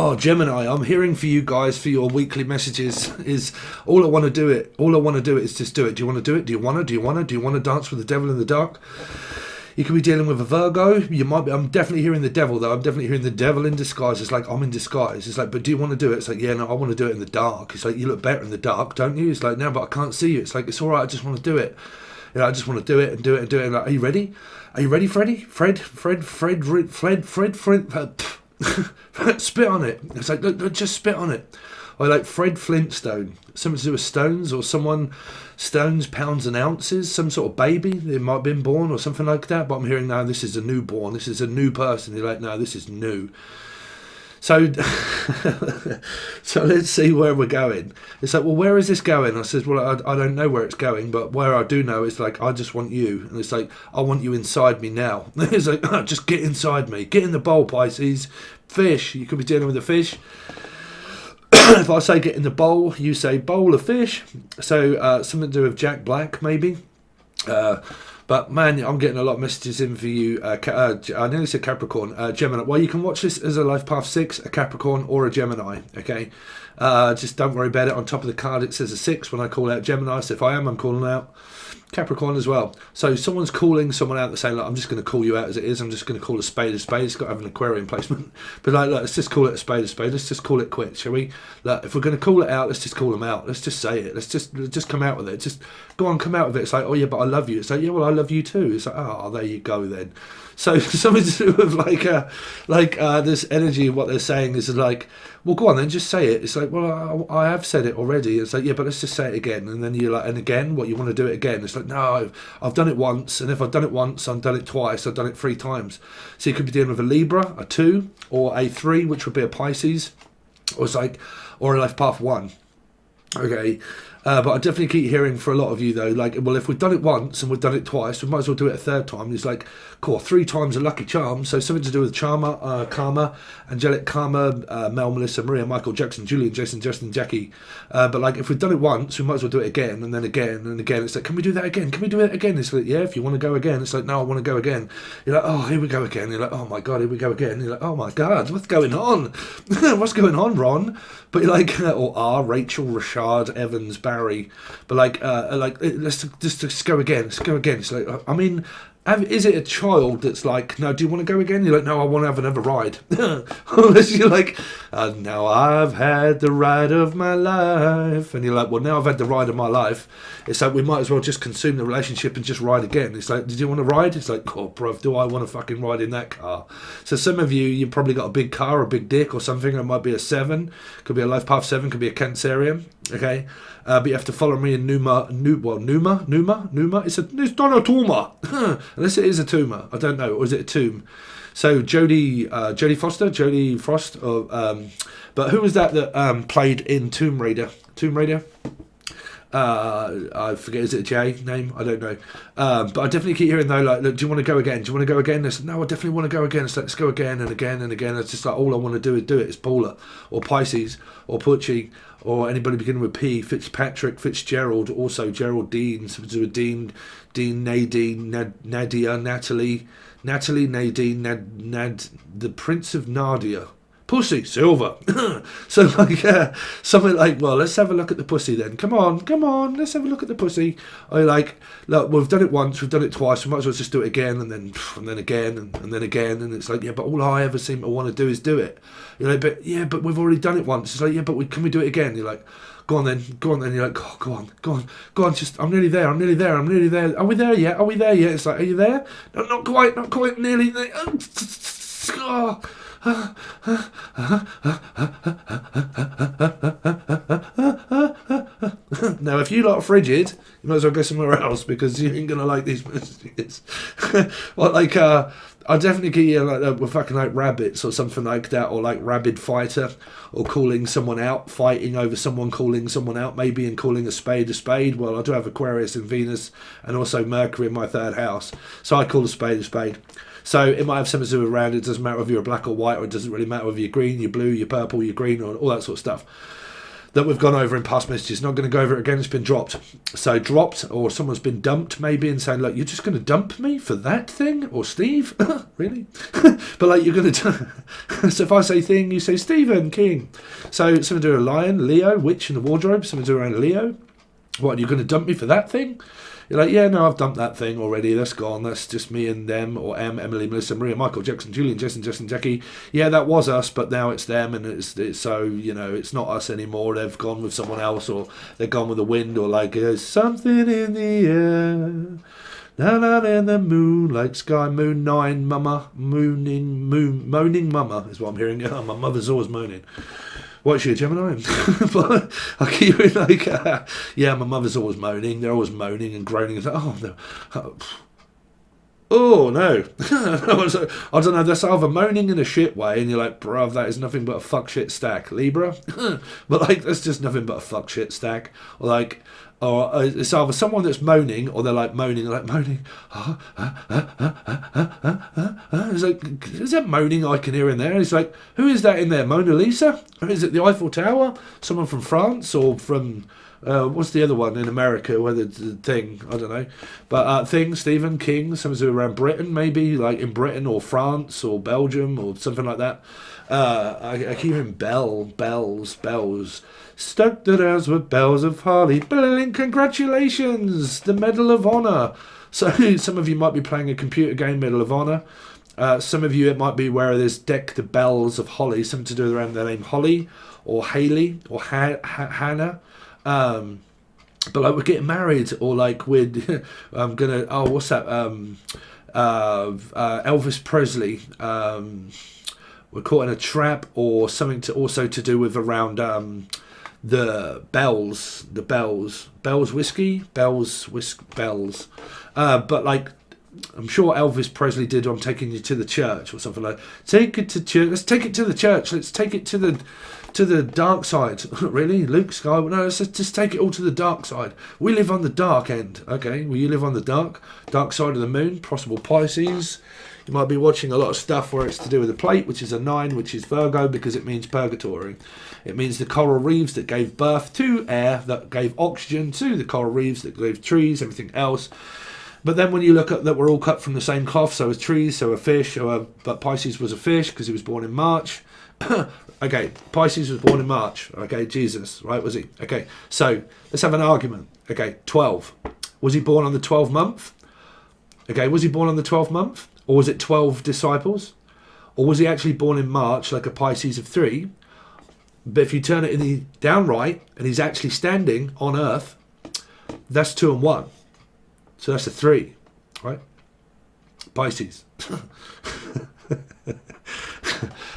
Oh, Gemini, I'm hearing for you guys for your weekly messages. Is all I want to do it. All I want to do it is just do it. Do you want to do it? Do you want to? Do you want to? Do you want to dance with the devil in the dark? You could be dealing with a Virgo. You might be. I'm definitely hearing the devil, though. I'm definitely hearing the devil in disguise. It's like, I'm in disguise. It's like, but do you want to do it? It's like, yeah, no, I want to do it in the dark. It's like, you look better in the dark, don't you? It's like, no, but I can't see you. It's like, it's all right. I just want to do it. You know, I just want to do it and do it and do it. And like, are you ready? Are you ready, Freddie? Fred. Spit on it. It's like, look, just spit on it. Or like Fred Flintstone, something to do with stones, or someone, stones, pounds and ounces, some sort of baby, they might have been born or something like that, but I'm hearing now this is a newborn, this is a new person. You're like, no, this is new. So, so let's see where we're going. It's like, well, where is this going? I said, well, I don't know where it's going, but where I do know is like, I just want you. And it's like, I want you inside me now. It's like, oh, just get inside me. Get in the bowl, Pisces. Fish. You could be dealing with a fish. If I say get in the bowl, you say bowl of fish. So something to do with Jack Black, maybe. But man, I'm getting a lot of messages in for you. I nearly said Capricorn. Gemini. Well, you can watch this as a Life Path 6, a Capricorn, or a Gemini. Okay. Just don't worry about it. On top of the card, it says a 6 when I call out Gemini. So if I am, I'm calling out Capricorn as well. So someone's calling someone out that's saying, look, I'm just going to call you out as it is. I'm just going to call a spade a spade. It's got to have an aquarium placement. But like, look, let's just call it a spade a spade. Let's just call it quits, shall we? Look, if we're going to call it out, let's just call them out. Let's just say it. Let's just come out with it. Just go on, come out with it. It's like, oh yeah, but I love you. It's like, yeah, well, I love you too. It's like, oh, there you go then. So something to do with this energy of what they're saying is like, well, go on then, just say it. It's like, well, I have said it already. It's like, yeah, but let's just say it again. And then you're like, and again, what, you want to do it again? It's like, no, I've done it once, and if I've done it once, I've done it twice, I've done it 3 times. So you could be dealing with a Libra, a 2, or a 3, which would be a Pisces, or it's like, or a Life Path 1. Okay. But I definitely keep hearing for a lot of you though, like, well, if we've done it once and we've done it twice, we might as well do it a 3rd time. It's like, cool, 3 times a lucky charm. So something to do with Karma, Angelic Karma, Mel, Melissa, Maria, Michael, Jackson, Julian, Jason, Justin, Jackie. But like, if we've done it once, we might as well do it again, and then again, and again. It's like, can we do that again? Can we do it again? It's like, yeah, if you want to go again. It's like, no, I want to go again. You're like, oh, here we go again. You're like, oh my God, here we go again. You're like, oh my God, what's going on? What's going on, Ron? But you're like, or R, Rachel, Rashad, Evans, Barry. But like, let's just go again. Let's go again. It's like, I mean, is it a child that's like, no, do you want to go again? You're like, no, I want to have another ride. Unless you're like, now I've had the ride of my life. And you're like, well, now I've had the ride of my life. It's like, we might as well just consume the relationship and just ride again. It's like, did you want to ride? It's like, oh, bruv, do I want to fucking ride in that car? So some of you, you've probably got a big car, a big dick or something. It might be a 7. Could be a Life Path 7. Could be a Cancerian. Okay. But you have to follow me in Numa. It's not a tumor. Unless it is a tumor. I don't know. Or is it a tomb? So Jodie Frost. But who was that played in Tomb Raider? I forget, is it a J name? I don't know. But I definitely keep hearing though, like, look, do you want to go again? Do you want to go again? I said, no, I definitely want to go again. It's like, let's go again and again and again. It's just like, all I want to do is do it. It's Paula or Pisces or Pucci or anybody beginning with P, Fitzpatrick, Fitzgerald, also Geraldine, something to do with Dean, Nadine, Nadia, Natalie, Nadine, the Prince of Nadia. Pussy, Silver. So like something like, well, let's have a look at the pussy then. Come on, let's have a look at the pussy. I like, look, we've done it once, we've done it twice, we might as well just do it again and then again and then again. And it's like, yeah, but all I ever seem to want to do is do it. You're like, but yeah, but we've already done it once. It's like, yeah, but can we do it again? You're like, go on then. You're like, oh, go on. Just, I'm nearly there. Are we there yet? It's like, are you there? No, not quite, nearly there. Oh. Now, if you lot are frigid, you might as well go somewhere else because you ain't gonna like these messages. Well, like, I definitely get you like with fucking like rabbits or something like that, or like rabid fighter, or calling someone out, fighting over someone, calling someone out, maybe, and calling a spade a spade. Well, I do have Aquarius and Venus, and also Mercury in my 3rd house, so I call a spade a spade. So it might have something to do with round. It doesn't matter if you're black or white, or it doesn't really matter whether you're green, you're blue, you're purple, you're green, or all that sort of stuff. that we've gone over in past messages. Not going to go over it again. It's been dropped. So dropped, or someone's been dumped maybe and saying, look, you're just going to dump me for that thing? Or Steve? Really? But like you're going to... So if I say thing, you say Stephen King. So something to do with a lion, Leo, witch in the wardrobe, something to do around Leo. What, you're going to dump me for that thing? You're like, yeah, no, I've dumped that thing already. That's gone. That's just me and them, or Emily, Melissa, Maria, Michael, Jackson, Julian, Justin, Jackie. Yeah, that was us, but now it's them, and it's so, you know, it's not us anymore. They've gone with someone else, or they're gone with the wind, or like there's something in the air. Down in the moonlight sky, moon 9, mama, moaning mama is what I'm hearing. Oh, my mother's always moaning. What's she, a Gemini? But I keep hearing like, yeah, my mother's always moaning. They're always moaning and groaning. It's like, oh no. Oh no. I don't know, that's either moaning in a shit way and you're like, bruv, that is nothing but a fuck shit stack. Libra? But like, that's just nothing but a fuck shit stack. Or like, or it's either someone that's moaning, or they're like moaning. It's like, is that moaning I can hear in there? It's like, who is that in there? Mona Lisa? Or is it the Eiffel Tower? Someone from France, or from what's the other one in America? Whether the thing, I don't know. But thing, Stephen King, something around Britain, maybe like in Britain or France or Belgium or something like that. I keep hearing bells. Stuck the house with bells of Harley. Bling, congratulations! The Medal of Honor. So some of you might be playing a computer game, Medal of Honor. Some of you, it might be where there's deck the bells of Holly, something to do around their name Holly or Haley or Hannah. But like we're getting married, or like we're I'm gonna, oh, what's that? Elvis Presley. We're caught in a trap, or something to also to do with around the bells whiskey. But like, I'm sure Elvis Presley did I'm taking you to the church, or something like, take it to church. Let's take it to the church. Let's take it to the dark side. Really? Luke Skywalker? No, let's just take it all to the dark side. We live on the dark end. Okay, well, you live on the dark side of the moon, possible Pisces. You might be watching a lot of stuff where it's to do with the plate, which is a 9, which is Virgo, because it means purgatory. It means the coral reefs that gave birth to air, that gave oxygen to the coral reefs, that gave trees, everything else. But then when you look at that, we're all cut from the same cloth, so as trees, so a fish, but Pisces was a fish because he was born in March. Okay, Pisces was born in March. Okay, Jesus, right, was he? Okay, so let's have an argument. Okay, 12. Was he born on the 12th month? Okay, was he born on the 12th month? Or was it 12 disciples? Or was he actually born in March, like a Pisces of 3? But if you turn it in the downright, and he's actually standing on Earth, that's 2 and 1. So that's a 3, right? Pisces.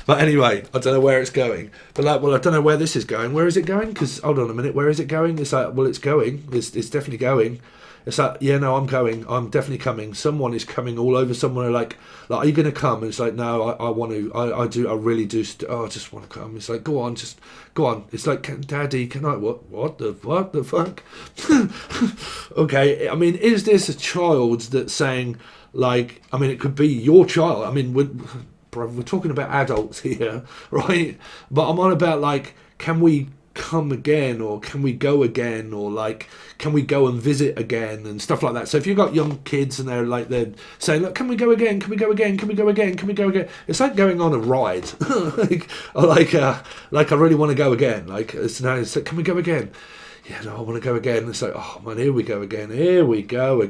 But anyway, I don't know where it's going. But like, well, I don't know where this is going. Where is it going? Because, hold on a minute, where is it going? It's like, well, it's going. It's definitely going. It's like, yeah, no, I'm going. I'm definitely coming. Someone is coming all over. Someone like, are you going to come? And it's like, no, I want to. I do. I really do. I just want to come. It's like, go on, just go on. It's like, Daddy, can I? What the fuck? Okay. I mean, is this a child that's saying, like, I mean, it could be your child. I mean, we're talking about adults here, right? But I'm on about, like, can we come again, or can we go again, or like, can we go and visit again, and stuff like that. So if you've got young kids and they're saying, look, can we go again, can we go again, can we go again, can we go again, it's like going on a ride. like I really want to go again, like it's like, can we go again? Yeah, no, I want to go again. It's like, oh man, here we go again. Here we go.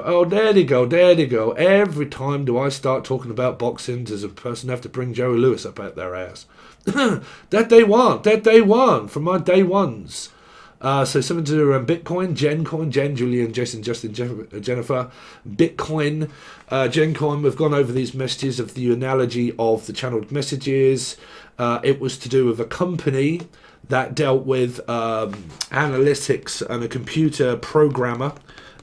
Oh, there you go. Every time do I start talking about boxing, does a person have to bring Joey Lewis up out their ass? that they want from my day ones. So something to do around Bitcoin, Gencoin, Jen, Julian, Jason, Justin, Jennifer, Bitcoin, Gencoin. We've gone over these messages of the analogy of the channeled messages. It was to do with a company that dealt with analytics and a computer programmer.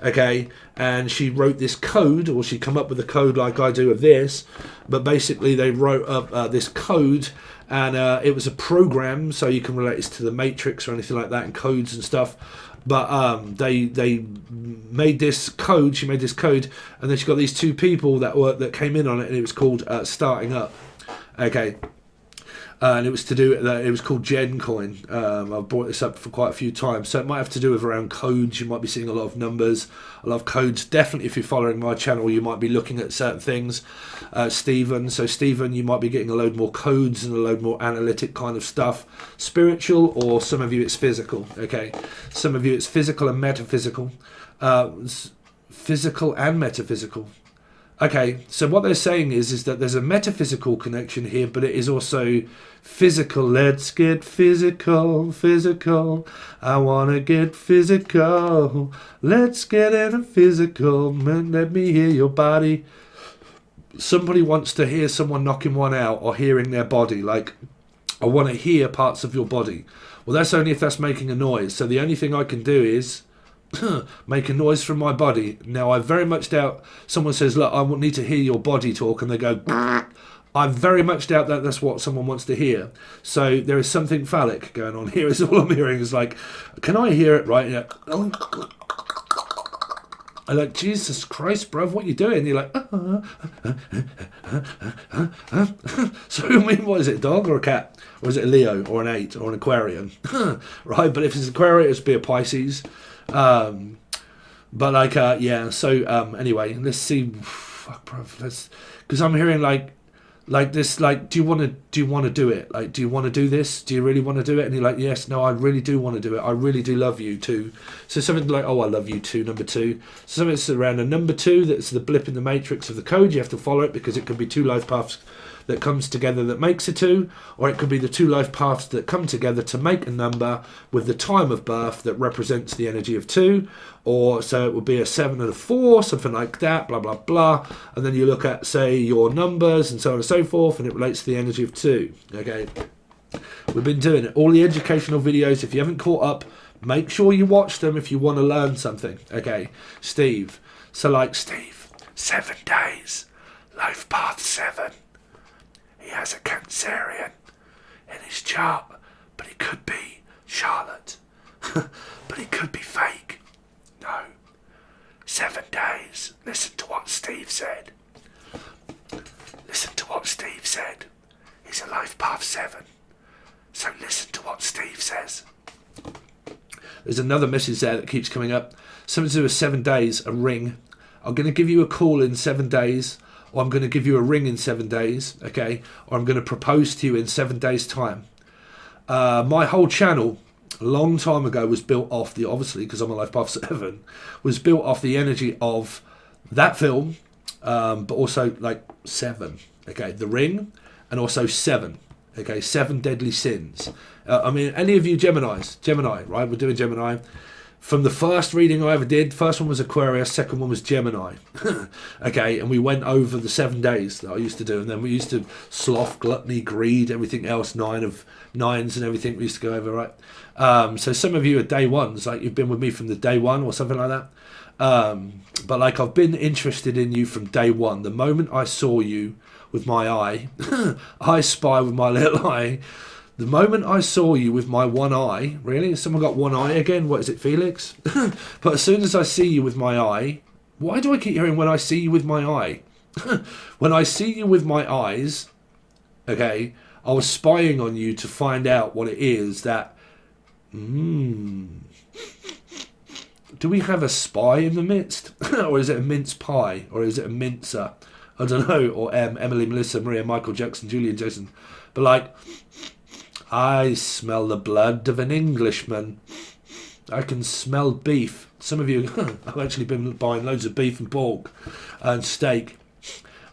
Okay, and she wrote this code, or she come up with a code like I do of this, but basically they wrote up this code, and it was a program, so you can relate it to the Matrix or anything like that, and codes and stuff. But they made this code. She made this code, and then she got these two people that came in on it, and it was called Starting Up. Okay. And it was to do with it was called Gen Coin. I've brought this up for quite a few times, so it might have to do with around codes. You might be seeing a lot of numbers, a lot of codes. Definitely, if you're following my channel, you might be looking at certain things. Stephen, so Stephen, you might be getting a load more codes and a load more analytic kind of stuff. Spiritual, or some of you it's physical. Okay, some of you it's physical and metaphysical. Physical and metaphysical. Okay, so what they're saying is that there's a metaphysical connection here, but it is also physical. Let's get physical, physical. I want to get physical. Let's get in a physical. Man, let me hear your body. Somebody wants to hear someone knocking one out or hearing their body. Like, I want to hear parts of your body. Well, that's only if that's making a noise. So the only thing I can do is make a noise from my body. Now, I very much doubt someone says, look, I need to hear your body talk, and they go, I very much doubt that that's what someone wants to hear. So there is something phallic going on here. Is all I'm hearing is like, can I hear it right? Yeah. I'm like, Jesus Christ, bruv, what are you doing? You're like, So, I mean, what is it, a dog or a cat? Or is it a Leo or an 8 or an Aquarian? Right, but if it's Aquarius, it'd be a Pisces. But like, yeah, so, anyway, let's see. Fuck, bruv, because I'm hearing like this, like, do you want to do it? Like, do you want to do this? Do you really want to do it? And you're like, yes, no, I really do want to do it. I really do love you too. So something like, oh, I love you too, number 2. So something that's around a number 2, that's the blip in the matrix of the code. You have to follow it because it could be 2 life paths that comes together that makes a 2, or it could be the 2 life paths that come together to make a number with the time of birth that represents the energy of 2, or so it would be a 7 and a 4, something like that, blah blah blah. And then you look at, say, your numbers and so on and so forth, and it relates to the energy of 2. Okay, we've been doing it, all the educational videos. If you haven't caught up, make sure you watch them if you want to learn something. Okay, Steve, so like, Steve, 7 days, life path 7. He has a Cancerian in his chart, but he could be Charlotte. But he could be fake. No. 7 days. Listen to what Steve said. Listen to what Steve said. He's a life path 7. So listen to what Steve says. There's another message there that keeps coming up. Something to do with 7 days, a ring. I'm going to give you a call in 7 days. Or I'm going to give you a ring in 7 days, okay? Or I'm going to propose to you in 7 days' time. My whole channel, a long time ago, was built off the, obviously, because I'm a life path 7, was built off the energy of that film, but also like 7, okay? The Ring, and also 7, okay? 7 deadly sins. I mean, any of you Gemini, right? We're doing Gemini. From the first reading I ever did, first one was Aquarius, second one was Gemini. Okay, and we went over the 7 days that I used to do, and then we used to sloth, gluttony, greed, everything else, 9 of 9s and everything we used to go over, right? So some of you are day ones, like you've been with me from the day 1 or something like that. But like, I've been interested in you from day 1. The moment I saw you with my eye, I spy with my little eye. The moment I saw you with my one eye, really? Someone got one eye again? What is it, Felix? But as soon as I see you with my eye, why do I keep hearing when I see you with my eye? When I see you with my eyes, okay, I was spying on you to find out what it is that... Do we have a spy in the midst? Or is it a mince pie? Or is it a mincer? I don't know. Or Emily, Melissa, Maria, Michael, Jackson, Julian, Jason. But like... I smell the blood of an Englishman. I can smell beef. Some of you, I've actually been buying loads of beef and pork and steak.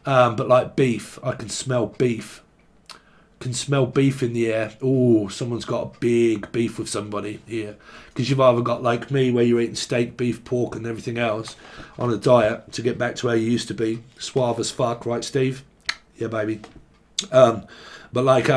But like beef, I can smell beef. Can smell beef in the air. Oh, someone's got a big beef with somebody here. Because you've either got like me, where you're eating steak, beef, pork and everything else on a diet to get back to where you used to be. Suave as fuck, right, Steve? Yeah, baby. But like,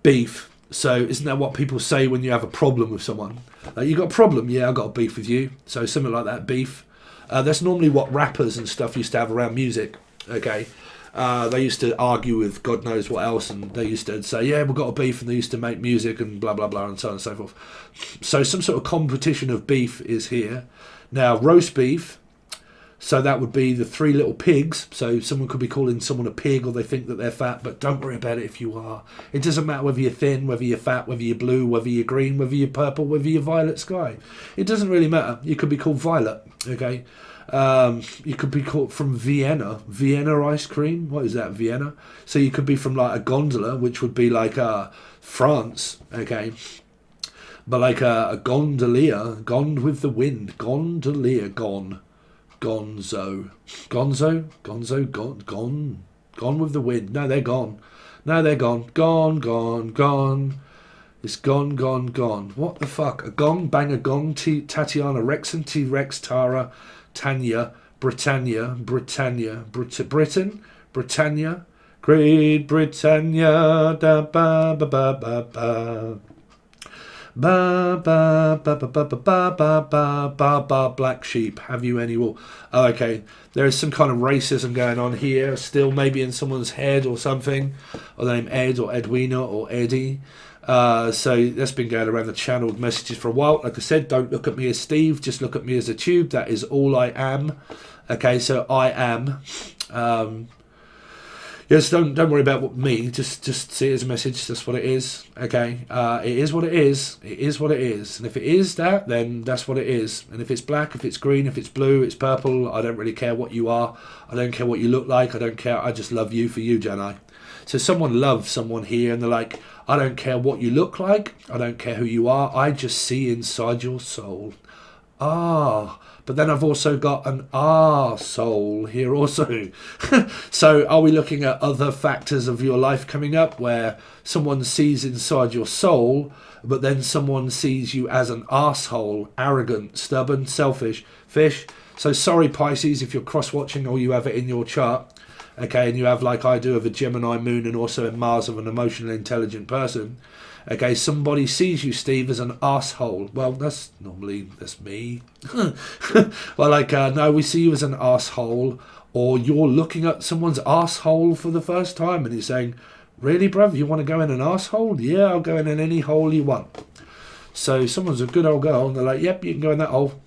beef. So isn't that what people say when you have a problem with someone? Like, you got a problem? Yeah, I got a beef with you. So something like that, beef. That's normally what rappers and stuff used to have around music. Okay, they used to argue with God knows what else, and they used to say, yeah, we've got a beef, and they used to make music and blah blah blah and so on and so forth. So some sort of competition of beef is here. Now, roast beef, So that would be the three little pigs. So someone could be calling someone a pig, or they think that they're fat, but don't worry about it if you are. It doesn't matter whether you're thin, whether you're fat, whether you're blue, whether you're green, whether you're purple, whether you're violet sky. It doesn't really matter. You could be called Violet, okay? You could be called from Vienna ice cream. What is that, Vienna? So you could be from like a gondola, which would be like France, okay? But like a gondolier, gone with the wind, gondolier, gone. Gonzo, gone with the wind. No, they're gone. No, they're gone. Gone. It's gone. What the fuck? A gong, bang a gong. Tatiana Rexon, T-Rex, Tara, Tanya, Britannia, Britain, Great Britannia, da ba ba ba ba ba. Ba ba ba ba ba ba ba ba ba ba ba. Black sheep, have you any wool? Oh, okay, there is some kind of racism going on here still, maybe in someone's head or something, or the name Ed or Edwina or Eddie. So that's been going around the channeled messages for a while. Like I said, don't look at me as Steve, just look at me as a tube. That is all I am. Okay, so I am. Yes, don't worry about me. Just see it as a message. That's what it is. Okay, it is what it is. It is what it is. And if it is that, then that's what it is. And if it's black, if it's green, if it's blue, it's purple, I don't really care what you are. I don't care what you look like. I don't care. I just love you for you, Gemini. So someone loves someone here, and they're like, I don't care what you look like. I don't care who you are. I just see inside your soul. But then I've also got an soul here also. So are we looking at other factors of your life coming up where someone sees inside your soul, but then someone sees you as an arsehole, arrogant, stubborn, selfish, fish? So sorry, Pisces, if you're cross-watching or you have it in your chart, okay, and you have, like I do, of a Gemini moon and also in Mars of an emotionally intelligent person. Okay, somebody sees you, Steve, as an arsehole. Well, that's me. Well, like, no, we see you as an arsehole, or you're looking at someone's arsehole for the first time and you're saying, really, bruv, you want to go in an arsehole? Yeah, I'll go in any hole you want. So someone's a good old girl and they're like, yep, you can go in that hole.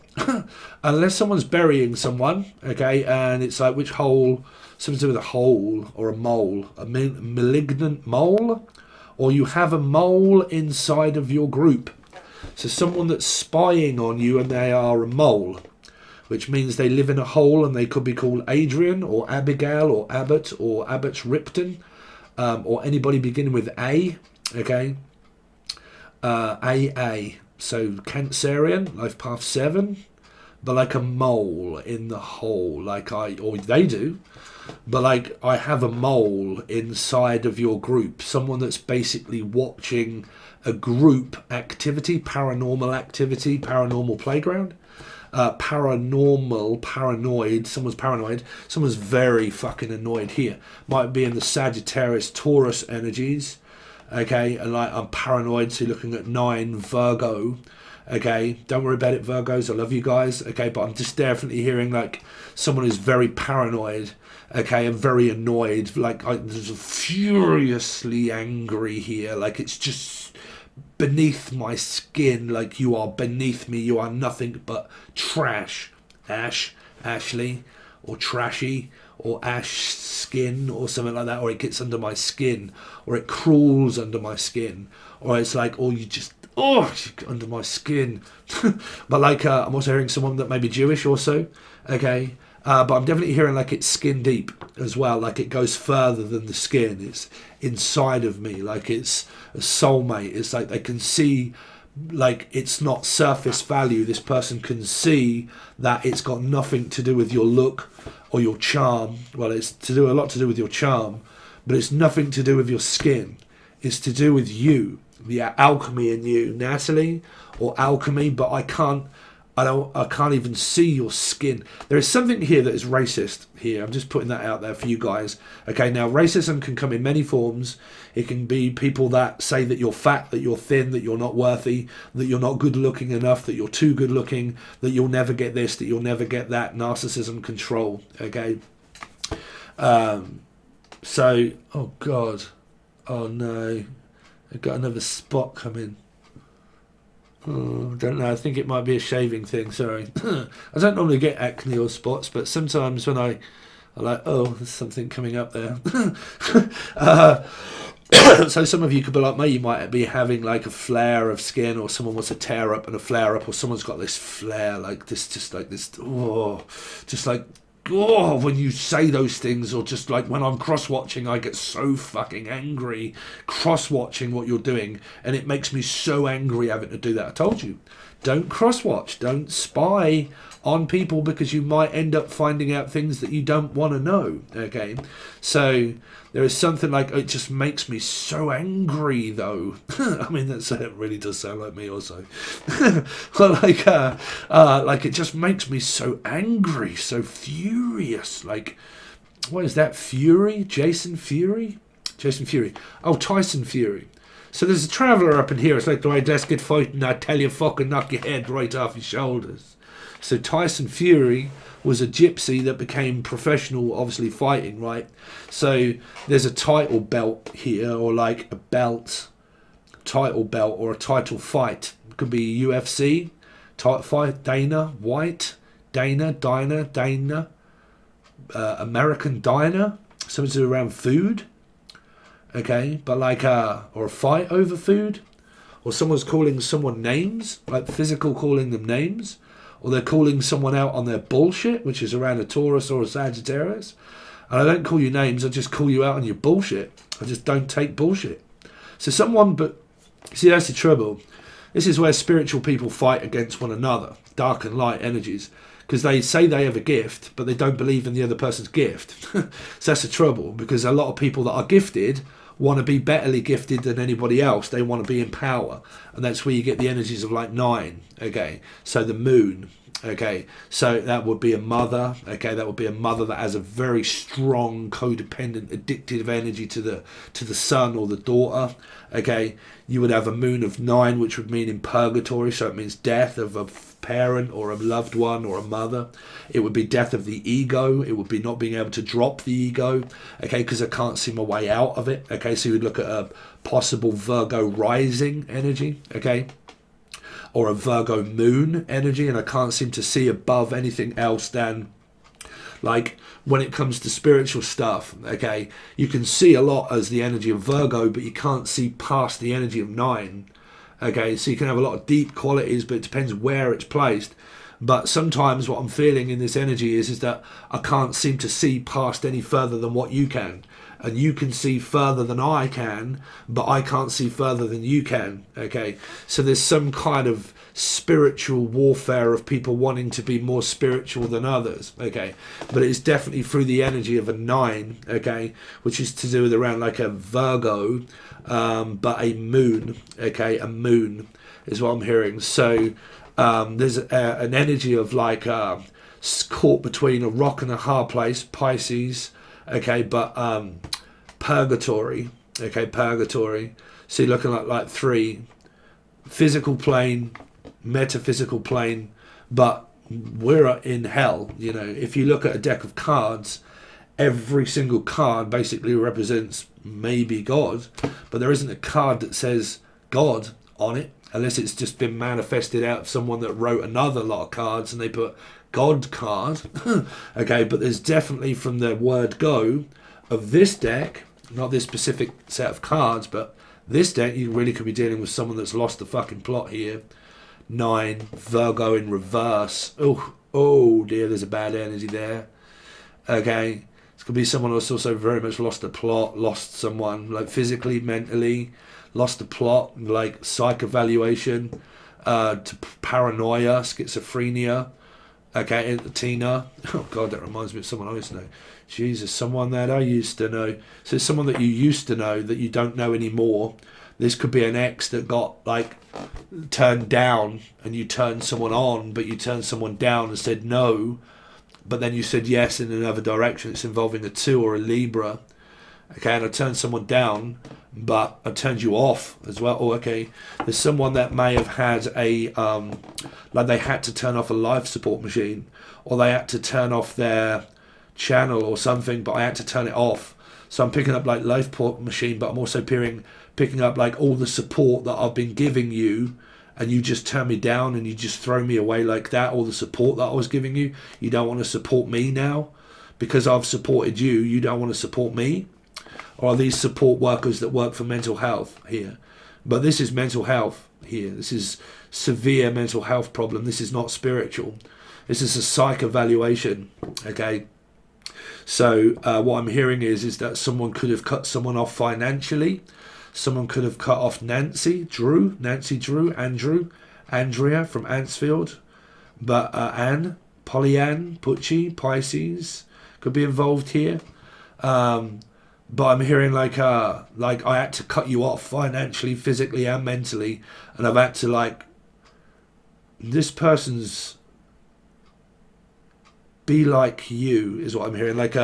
Unless someone's burying someone, okay, and it's like, which hole? Something to do with a hole or a mole, a malignant mole, or you have a mole inside of your group. So someone that's spying on you and they are a mole, which means they live in a hole, and they could be called Adrian or Abigail or Abbott or Abbott's Ripton, or anybody beginning with A, okay, AA. So Cancerian, life path 7, but like a mole in the hole, or they do. But like, I have a mole inside of your group, someone that's basically watching a group activity, paranormal playground, paranoid, someone's paranoid, someone's very fucking annoyed here. Might be in the Sagittarius, Taurus energies, okay, and like, I'm paranoid, so you're looking at 9, Virgo. Okay, don't worry about it, Virgos, I love you guys, okay, but I'm just definitely hearing like someone is very paranoid, okay, and very annoyed, like there's a furiously angry here, like it's just beneath my skin, like you are beneath me, you are nothing but trash, Ashley, or trashy, or ash skin, or something like that, or it gets under my skin, or it crawls under my skin, or it's like, or you just, under my skin. But like, I'm also hearing someone that may be Jewish also, okay, but I'm definitely hearing like it's skin deep as well, like it goes further than the skin, it's inside of me, like it's a soulmate. It's like they can see, like it's not surface value, this person can see that it's got nothing to do with your look or your charm. Well, it's a lot to do with your charm, but it's nothing to do with your skin, it's to do with you, the alchemy in you, Natalie, or alchemy. But I can't even see your skin. There is something here that is racist here. I'm just putting that out there for you guys. Okay, now racism can come in many forms. It can be people that say that you're fat, that you're thin, that you're not worthy, that you're not good looking enough, that you're too good looking, that you'll never get this, that you'll never get that. Narcissism, control. Okay. So, oh God. Oh no. I've got another spot coming. Oh, I don't know. I think it might be a shaving thing. Sorry. I don't normally get acne or spots, but sometimes when I'm like, oh, there's something coming up there. uh, so some of you could be like me. You might be having like a flare of skin, or someone wants to tear up and a flare up, or someone's got this flare like this, just like this. Oh, just like. Oh, when you say those things, or just like when I'm cross-watching, I get so fucking angry cross-watching what you're doing, and it makes me so angry having to do that. I told you, don't cross-watch, don't spy on people, because you might end up finding out things that you don't want to know, okay? So there is something like, it just makes me so angry though. I mean, it really does sound like me also. But like it just makes me so angry, so furious. Like, what is that? Fury? Jason Fury? Jason Fury. Oh, Tyson Fury. So there's a traveller up in here. It's like, right, let's get fighting. I tell you, fucking knock your head right off your shoulders. So Tyson Fury was a gypsy that became professional, obviously fighting, right? So there's a title belt here, or like a title belt, or a title fight. It could be UFC, title fight, Dana White, Dana, American Diner, something to do around food, okay? But like, or a fight over food, or someone's calling someone names, like physical calling them names, or they're calling someone out on their bullshit, which is around a Taurus or a Sagittarius. And I don't call you names, I just call you out on your bullshit. I just don't take bullshit. So see, that's the trouble. This is where spiritual people fight against one another, dark and light energies, because they say they have a gift, but they don't believe in the other person's gift. So that's the trouble, because a lot of people that are gifted want to be betterly gifted than anybody else. They want to be in power, and that's where you get the energies of like 9, okay? So the moon, okay? So that would be a mother, okay? That would be a mother that has a very strong, codependent, addictive energy to the son or the daughter, okay? You would have a moon of 9, which would mean in purgatory, so it means death of a parent or a loved one or a mother. It would be death of the ego. It would be not being able to drop the ego, okay, because I can't see my way out of it, okay? So you would look at a possible Virgo rising energy, okay, or a Virgo moon energy, and I can't seem to see above anything else than, like, when it comes to spiritual stuff, okay, you can see a lot as the energy of Virgo, but you can't see past the energy of 9. Okay, so you can have a lot of deep qualities, but it depends where it's placed. But sometimes what I'm feeling in this energy is that I can't seem to see past any further than what you can. And you can see further than I can, but I can't see further than you can. Okay, so there's some kind of spiritual warfare of people wanting to be more spiritual than others. Okay, but it's definitely through the energy of a 9. Okay, which is to do with around like a Virgo, but a moon. Okay, a moon is what I'm hearing. So there's an energy of like caught between a rock and a hard place, Pisces. Okay, but purgatory. Okay, purgatory. So you're looking like 3, physical plane, metaphysical plane, but we're in hell. You know, if you look at a deck of cards, every single card basically represents maybe God, but there isn't a card that says God on it, unless it's just been manifested out of someone that wrote another lot of cards and they put God card. Okay, but there's definitely, from the word go of this deck, not this specific set of cards, but this deck, you really could be dealing with someone that's lost the fucking plot here. 9, Virgo in reverse. Oh dear, there's a bad energy there. Okay, it could be someone that's also very much lost the plot, lost someone, like physically, mentally, lost the plot, like psych evaluation, to paranoia, schizophrenia. Okay, Tina. Oh God, that reminds me of someone I used to know. Jesus, someone that I used to know. So it's someone that you used to know that you don't know anymore. This could be an ex that got like turned down, and you turned someone on, but you turned someone down and said no, but then you said yes in another direction. It's involving a 2 or a Libra. Okay, and I turned someone down, but I turned you off as well. Oh, okay. There's someone that may have had a, like they had to turn off a life support machine, or they had to turn off their channel or something, but I had to turn it off. So I'm picking up like life support machine, but I'm also picking up like all the support that I've been giving you, and you just turn me down and you just throw me away like that, all the support that I was giving you. You don't want to support me now because I've supported you. You don't want to support me? Or are these support workers that work for mental health here? But this is mental health here. This is severe mental health problem. This is not spiritual. This is a psych evaluation. Okay. So what I'm hearing is that someone could have cut someone off financially. Someone could have cut off Nancy Drew, Andrea from Antsfield. But Anne, Pollyann, Pucci, Pisces could be involved here. But I'm hearing like I had to cut you off financially, physically and mentally. And I've had to this person's be like you is what I'm hearing. Like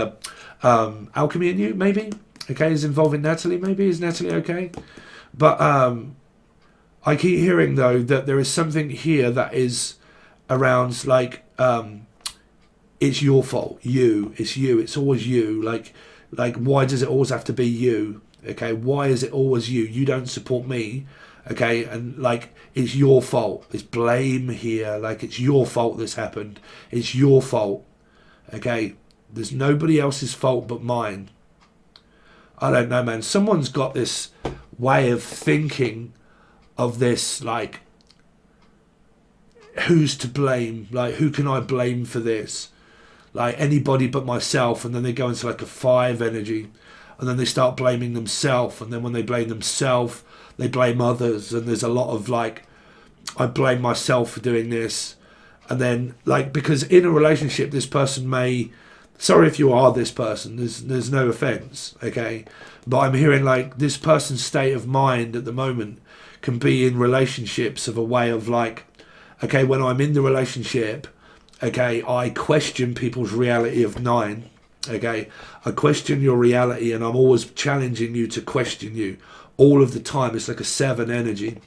alchemy in you, maybe. Okay, is involving Natalie, maybe. Is Natalie okay? But I keep hearing though that there is something here that is around it's your fault. It's you. It's always you. Like, why does it always have to be you? Okay, why is it always you? You don't support me. Okay, and it's your fault. It's blame here. It's your fault this happened. It's your fault. Okay, there's nobody else's fault but mine. I don't know, man. Someone's got this way of thinking of this, who's to blame? Who can I blame for this? Anybody but myself. And then they go into a 5 energy, and then they start blaming themselves, and then when they blame themselves, they blame others. And there's a lot of I blame myself for doing this. And then because in a relationship, this person may, sorry if you are this person, there's no offense, okay, but I'm hearing this person's state of mind at the moment can be in relationships of a way of okay, when I'm in the relationship, okay, I question people's reality of 9. Okay, I question your reality, and I'm always challenging you to question you all of the time. It's like a 7 energy.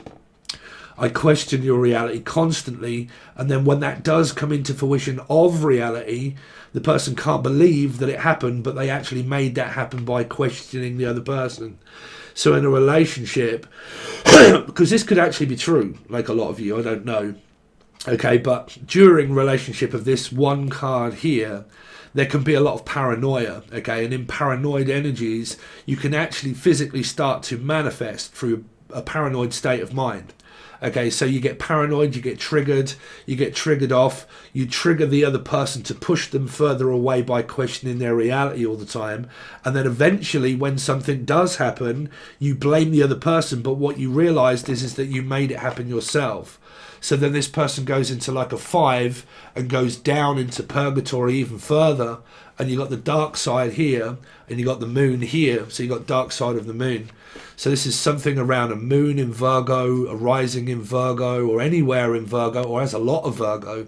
I question your reality constantly, and then when that does come into fruition of reality, the person can't believe that it happened, but they actually made that happen by questioning the other person. So in a relationship, because this could actually be true, a lot of you, I don't know. Okay, but during relationship of this one card here, there can be a lot of paranoia, okay, and in paranoid energies, you can actually physically start to manifest through a paranoid state of mind. Okay, so you get paranoid, you get triggered off, you trigger the other person to push them further away by questioning their reality all the time. And then eventually when something does happen, you blame the other person, but what you realized is that you made it happen yourself. So then this person goes into a 5 and goes down into purgatory even further. And you got the dark side here, and you got the moon here. So you got dark side of the moon. So this is something around a moon in Virgo, a rising in Virgo, or anywhere in Virgo, or has a lot of Virgo.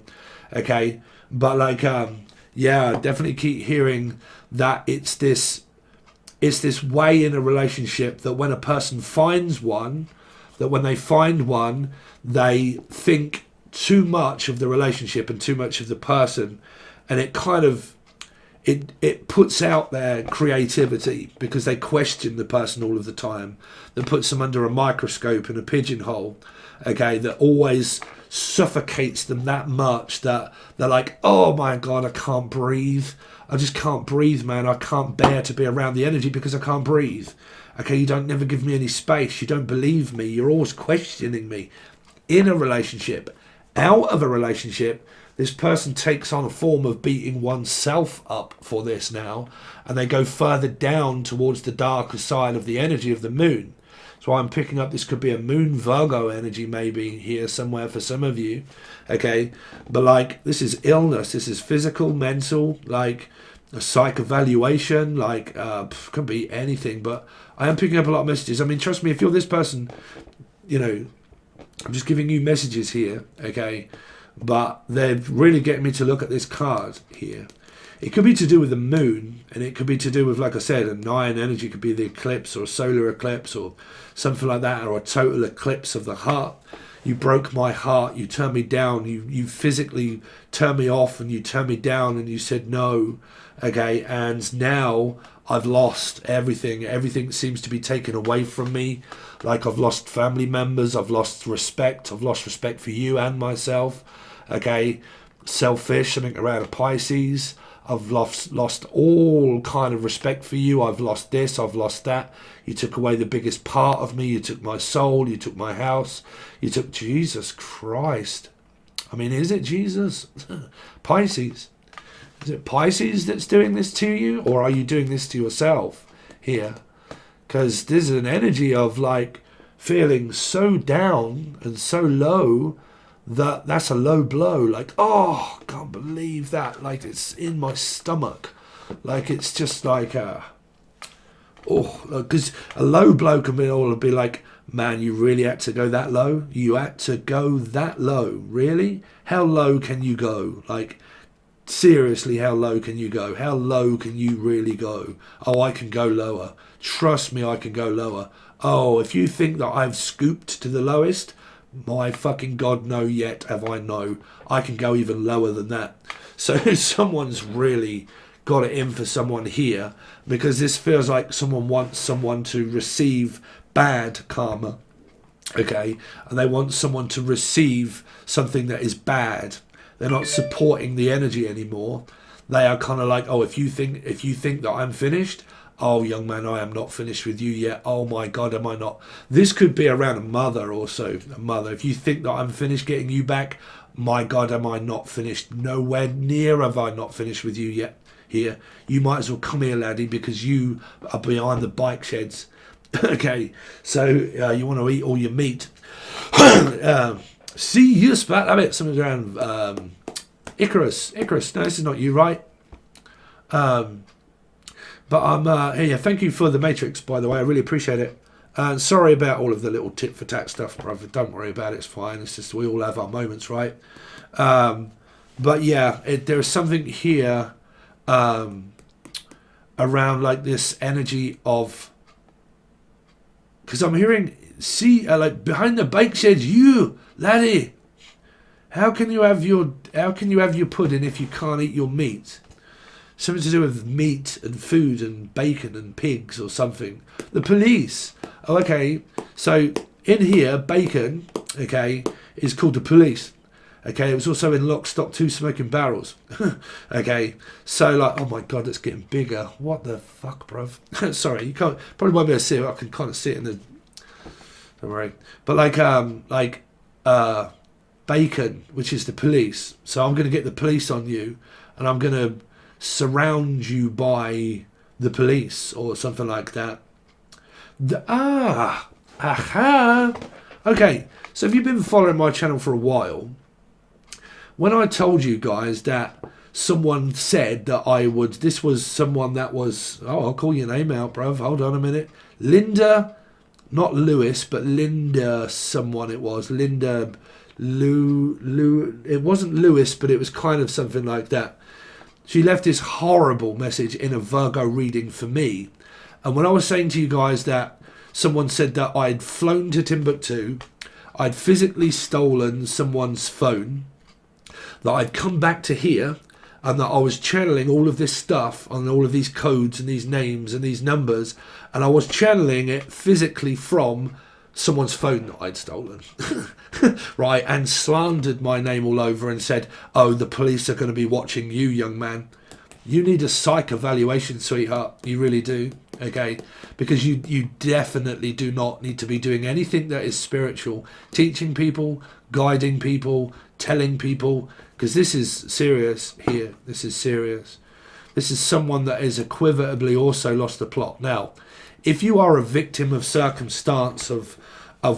Okay, but yeah, definitely keep hearing that it's this way in a relationship that when a person finds one, that when they find one, they think too much of the relationship and too much of the person, and it kind of it puts out their creativity because they question the person all of the time. That puts them under a microscope and a pigeonhole, okay, that always suffocates them that much that they're like, oh my God, I can't breathe. I just can't breathe, man. I can't bear to be around the energy because I can't breathe. Okay, you don't never give me any space. You don't believe me. You're always questioning me. In a relationship, out of a relationship, this person takes on a form of beating oneself up for this now, and they go further down towards the darker side of the energy of the moon. So I'm picking up this could be a moon Virgo energy maybe here somewhere for some of you, okay? But this is illness, this is physical, mental, a psych evaluation, could be anything, but I am picking up a lot of messages. I mean, trust me, if you're this person, I'm just giving you messages here, okay? But they're really getting me to look at this card here. It could be to do with the moon, and it could be to do with, like I said, a 9 energy could be the eclipse or a solar eclipse or something like that, or a total eclipse of the heart. You broke my heart, you turned me down, you physically turned me off and you turned me down and you said no, okay, and now I've lost everything. Everything seems to be taken away from me. Like I've lost family members. I've lost respect. I've lost respect for you and myself. Okay, selfish, something around a Pisces. I've lost all kind of respect for you. I've lost this. I've lost that. You took away the biggest part of me. You took my soul. You took my house. You took Jesus Christ. I mean, is it Jesus? Pisces. Is it Pisces that's doing this to you? Or are you doing this to yourself here? Because there's an energy of like feeling so down and so low that that's a low blow. Like, oh, I can't believe that. Like, it's in my stomach. Like, it's just like, because a low blow can be like, man, you really had to go that low? You had to go that low? Really? How low can you go? Like, seriously, how low can you go? How low can you really go? Oh, I can go lower. Trust me, I can go lower. Oh, if you think that I've scooped to the lowest, my fucking God, no yet have I no. I can go even lower than that. So someone's really got it in for someone here, because this feels like someone wants someone to receive bad karma, okay, and they want someone to receive something that is bad. They're not supporting the energy anymore. They are kind of like, oh, if you think that I'm finished, oh, young man, I am not finished with you yet. Oh my God, am I not? This could be around a mother also. A mother. If you think that I'm finished getting you back, my God, am I not finished? Nowhere near have I not finished with you yet. Here, you might as well come here, laddie, because you are behind the bike sheds. Okay, so you want to eat all your meat. See you spat. I bet something around Icarus. No, this is not you, right? But I'm here. Thank you for the Matrix, by the way. I really appreciate it. Sorry about all of the little tit for tat stuff, brother. Don't worry about it. It's fine. It's just we all have our moments, right? But yeah, there's something here around like this energy of, because I'm hearing, see, like behind the bike sheds, you laddie. How can you have your pudding if you can't eat your meat? Something to do with meat and food and bacon and pigs or something. The police. Oh, okay. So in here, bacon, okay, is called the police. Okay, it was also in Lock, Stock, 2 Smoking Barrels. Okay, so like, oh my God, it's getting bigger. What the fuck, bruv? Sorry, you can't, probably won't be able to see it. I can kind of see it in the, don't worry. But like bacon, which is the police. So I'm going to get the police on you, and I'm going to surround you by the police or something like that. Aha. Okay, so if you've been following my channel for a while, when I told you guys that someone said that I would, this was someone that was, oh, I'll call your name out, bruv. Hold on a minute. Linda, not Lewis, but Linda someone it was. Linda Lou, it wasn't Lewis, but it was kind of something like that. She left this horrible message in a Virgo reading for me. And when I was saying to you guys that someone said that I'd flown to Timbuktu, I'd physically stolen someone's phone, that I'd come back to here, and that I was channeling all of this stuff and all of these codes and these names and these numbers, and I was channeling it physically from someone's phone that I'd stolen, right, and slandered my name all over and said, oh, the police are going to be watching you, young man. You need a psych evaluation, sweetheart. You really do, okay? Because you definitely do not need to be doing anything that is spiritual. Teaching people, guiding people, telling people, because this is serious here. This is serious. This is someone that is equivalently also lost the plot. Now, if you are a victim of circumstance of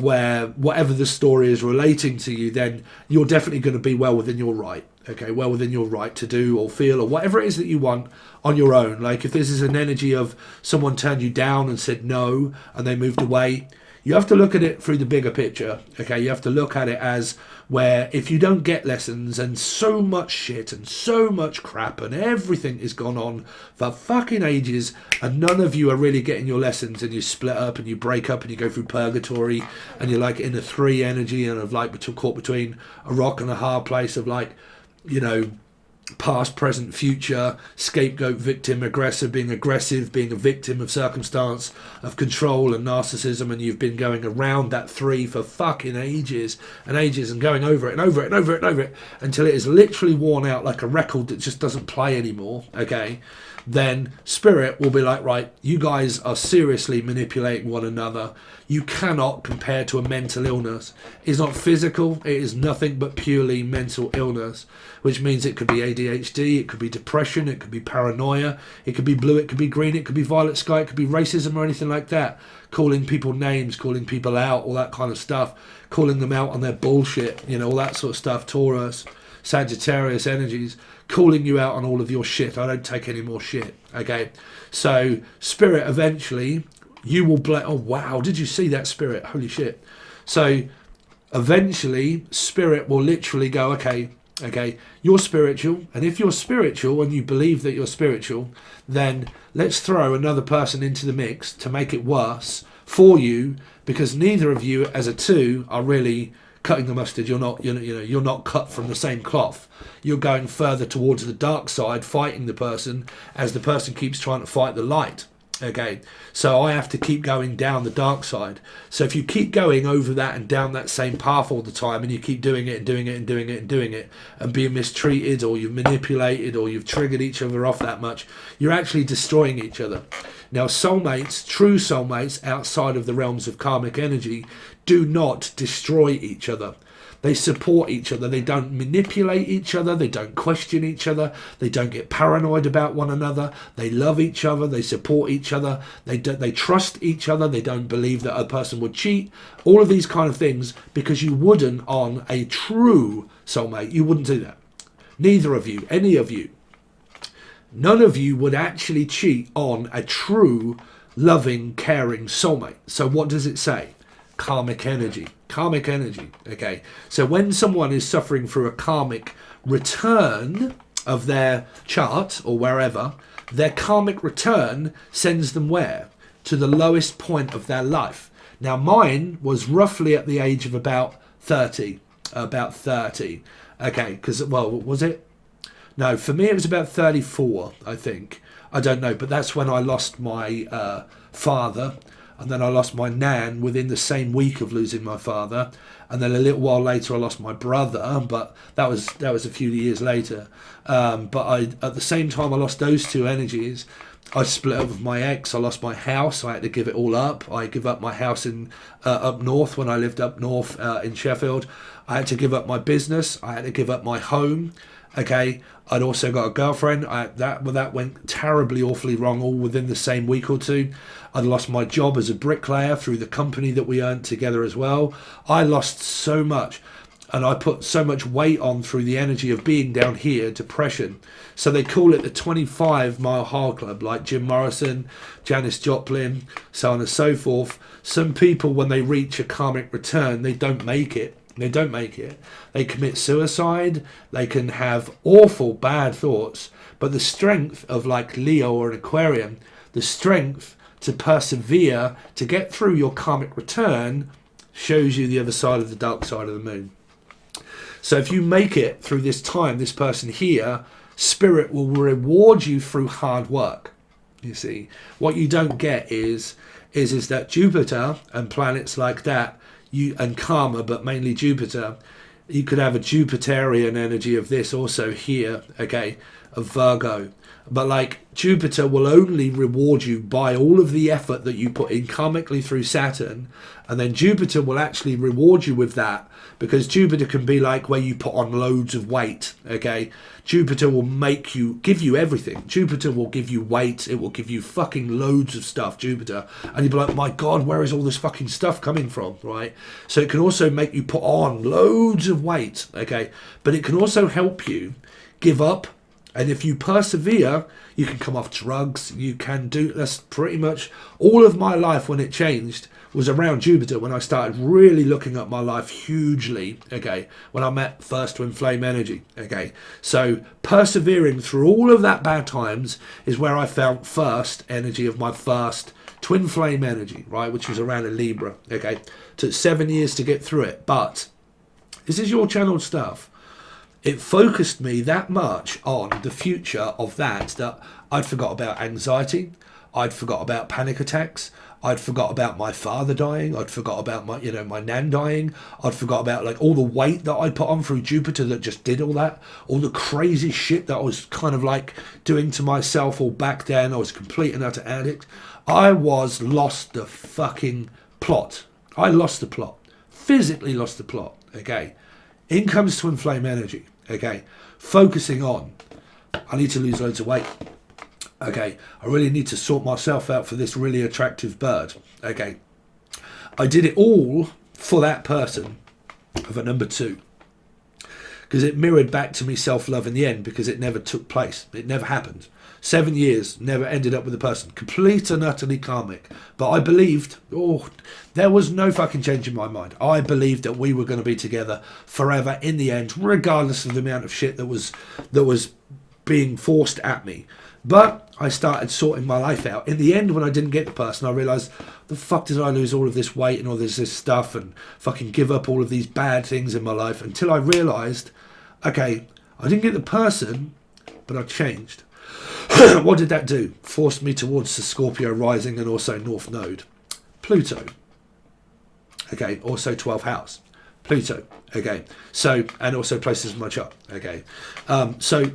where whatever the story is relating to you, then you're definitely going to be well within your right. Okay, well within your right to do or feel or whatever it is that you want on your own. Like if this is an energy of someone turned you down and said no and they moved away, you have to look at it through the bigger picture. Okay, you have to look at it as where if you don't get lessons and so much shit and so much crap and everything is gone on for fucking ages and none of you are really getting your lessons and you split up and you break up and you go through purgatory and you're like in a 3 energy and of like caught between a rock and a hard place of like, you know, past, present, future, scapegoat, victim, aggressor, being aggressive, being a victim of circumstance, of control and narcissism, and you've been going around that 3 for fucking ages and ages and going over it and over it and over it and over it until it is literally worn out like a record that just doesn't play anymore, okay? Then spirit will be like, right, you guys are seriously manipulating one another. You cannot compare to a mental illness. It's not physical, it is nothing but purely mental illness, which means it could be ADHD, it could be depression, it could be paranoia, it could be blue, it could be green, it could be violet sky, it could be racism or anything like that. Calling people names, calling people out, all that kind of stuff, calling them out on their bullshit, you know, all that sort of stuff. Taurus, Sagittarius energies, calling you out on all of your shit. I don't take any more shit, okay? So spirit eventually, you will oh wow, did you see that, spirit? Holy shit. So eventually spirit will literally go, okay, you're spiritual, and if you're spiritual and you believe that you're spiritual, then let's throw another person into the mix to make it worse for you, because neither of you as a two are really cutting the mustard. You're not, you're not cut from the same cloth. You're going further towards the dark side, fighting the person as the person keeps trying to fight the light. Okay, so I have to keep going down the dark side. So if you keep going over that and down that same path all the time, and you keep doing it and doing it and doing it and doing it and being mistreated, or you've manipulated, or you've triggered each other off that much, you're actually destroying each other. Now soulmates, true soulmates outside of the realms of karmic energy, do not destroy each other. They support each other. They don't manipulate each other. They don't question each other. They don't get paranoid about one another. They love each other. They support each other. They trust each other. They don't believe that a person would cheat. All of these kind of things, because you wouldn't on a true soulmate. You wouldn't do that. Neither of you, any of you. None of you would actually cheat on a true, loving, caring soulmate. So what does it say? Karmic energy. Karmic energy. Okay. So when someone is suffering through a karmic return of their chart or wherever, their karmic return sends them where? To the lowest point of their life. Now mine was roughly at the age of about 30. Okay. Because, well, was it? No, for me it was about 34, I think. I don't know. But that's when I lost my father. And then I lost my nan within the same week of losing my father. And then a little while later I lost my brother, but that was a few years later. But at the same time I lost those two energies, I split up with my ex. I lost my house. I had to give it all up. I give up my house in up north when I lived up north in Sheffield. I had to give up my business. I had to give up my home. Okay, I'd also got a girlfriend. That went terribly, awfully wrong, all within the same week or two. I'd lost my job as a bricklayer through the company that we earned together as well. I lost so much, and I put so much weight on through the energy of being down here, depression. So they call it the 25-mile hard club, like Jim Morrison, Janis Joplin, so on and so forth. Some people, when they reach a karmic return, they don't make it. They don't make it. They commit suicide. They can have awful bad thoughts. But the strength of, like Leo or an Aquarian, the strength to persevere, to get through your karmic return, shows you the other side of the dark side of the moon. So if you make it through this time, this person here, spirit will reward you through hard work. You see, what you don't get is that Jupiter and planets like that, and karma, but mainly Jupiter, you could have a Jupiterian energy of this also here, okay, of Virgo. But like Jupiter will only reward you by all of the effort that you put in karmically through Saturn, and then Jupiter will actually reward you with that, because Jupiter can be like where you put on loads of weight, okay? Jupiter will give you everything. Jupiter will give you weight. It will give you fucking loads of stuff, Jupiter. And you'll be like, my God, where is all this fucking stuff coming from, right? So it can also make you put on loads of weight, okay? But it can also help you give up. And if you persevere, you can come off drugs. You can do, that's pretty much all of my life when it changed was around Jupiter, when I started really looking at my life hugely, okay, when I met first twin flame energy, okay. So persevering through all of that bad times is where I found first energy of my first twin flame energy, right, which was around a Libra, okay. Took 7 years to get through it, but this is your channeled stuff. it focused me that much on the future of that I'd forgot about anxiety, I'd forgot about panic attacks, I'd forgot about my father dying, I'd forgot about my, my nan dying, I'd forgot about like all the weight that I'd put on through Jupiter that just did all that, all the crazy shit that I was kind of like doing to myself all back then. I was a complete and utter addict. I lost the fucking plot. I lost the plot. Physically lost the plot, okay? In comes twin flame energy, okay? Focusing on, I need to lose loads of weight. Okay, I really need to sort myself out for this really attractive bird. Okay, I did it all for that person of a number 2. Because it mirrored back to me self-love in the end, because it never took place. It never happened. 7 years, never ended up with a person. Complete and utterly karmic. But I believed, there was no fucking change in my mind. I believed that we were going to be together forever in the end, regardless of the amount of shit that was being forced at me. But I started sorting my life out. In the end, when I didn't get the person, I realised, the fuck did I lose all of this weight and all this stuff and fucking give up all of these bad things in my life, until I realised, okay, I didn't get the person, but I changed. What did that do? Forced me towards the Scorpio rising and also North Node. Pluto. Okay, also 12th house. Pluto. Okay, so, and also places in my chart. Okay, so,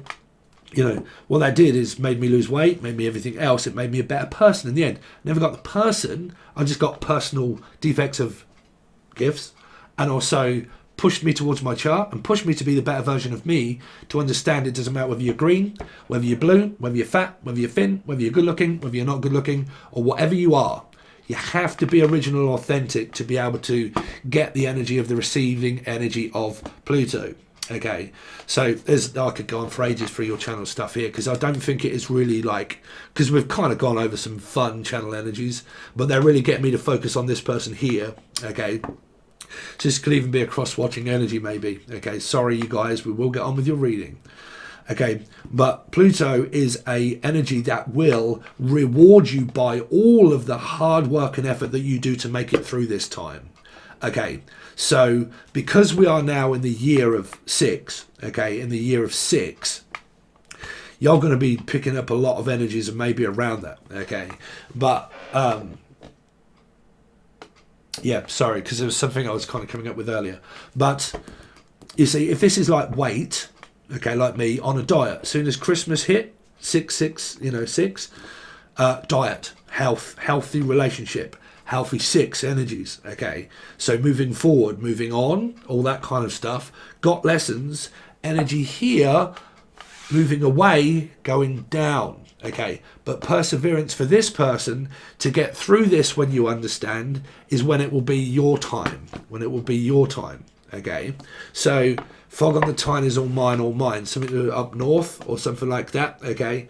what that did is made me lose weight, made me everything else. It made me a better person in the end. Never got the person. I just got personal defects of gifts, and also pushed me towards my chart and pushed me to be the better version of me, to understand it doesn't matter whether you're green, whether you're blue, whether you're fat, whether you're thin, whether you're good looking, whether you're not good looking, or whatever you are. You have to be original, authentic to be able to get the energy of the receiving energy of Pluto. Okay, so I could go on for ages for your channel stuff here, because I don't think it is really like, because we've kind of gone over some fun channel energies, but they're really getting me to focus on this person here. Okay, so this could even be a cross-watching energy maybe. Okay, sorry you guys, we will get on with your reading. Okay, but Pluto is a energy that will reward you by all of the hard work and effort that you do to make it through this time. Okay, so because we are now in the year of 6, okay, in the year of 6, you're going to be picking up a lot of energies and maybe around that, okay, but, yeah, sorry, because there was something I was kind of coming up with earlier, but, you see, if this is like weight, okay, like me, on a diet, as soon as Christmas hit, 6, diet, health, healthy relationship, healthy 6 energies, okay, so moving forward, moving on, all that kind of stuff, got lessons, energy here, moving away, going down, okay, but perseverance for this person to get through this, when you understand, is when it will be your time, okay, so fog on the Tyne is all mine, something up north or something like that, okay.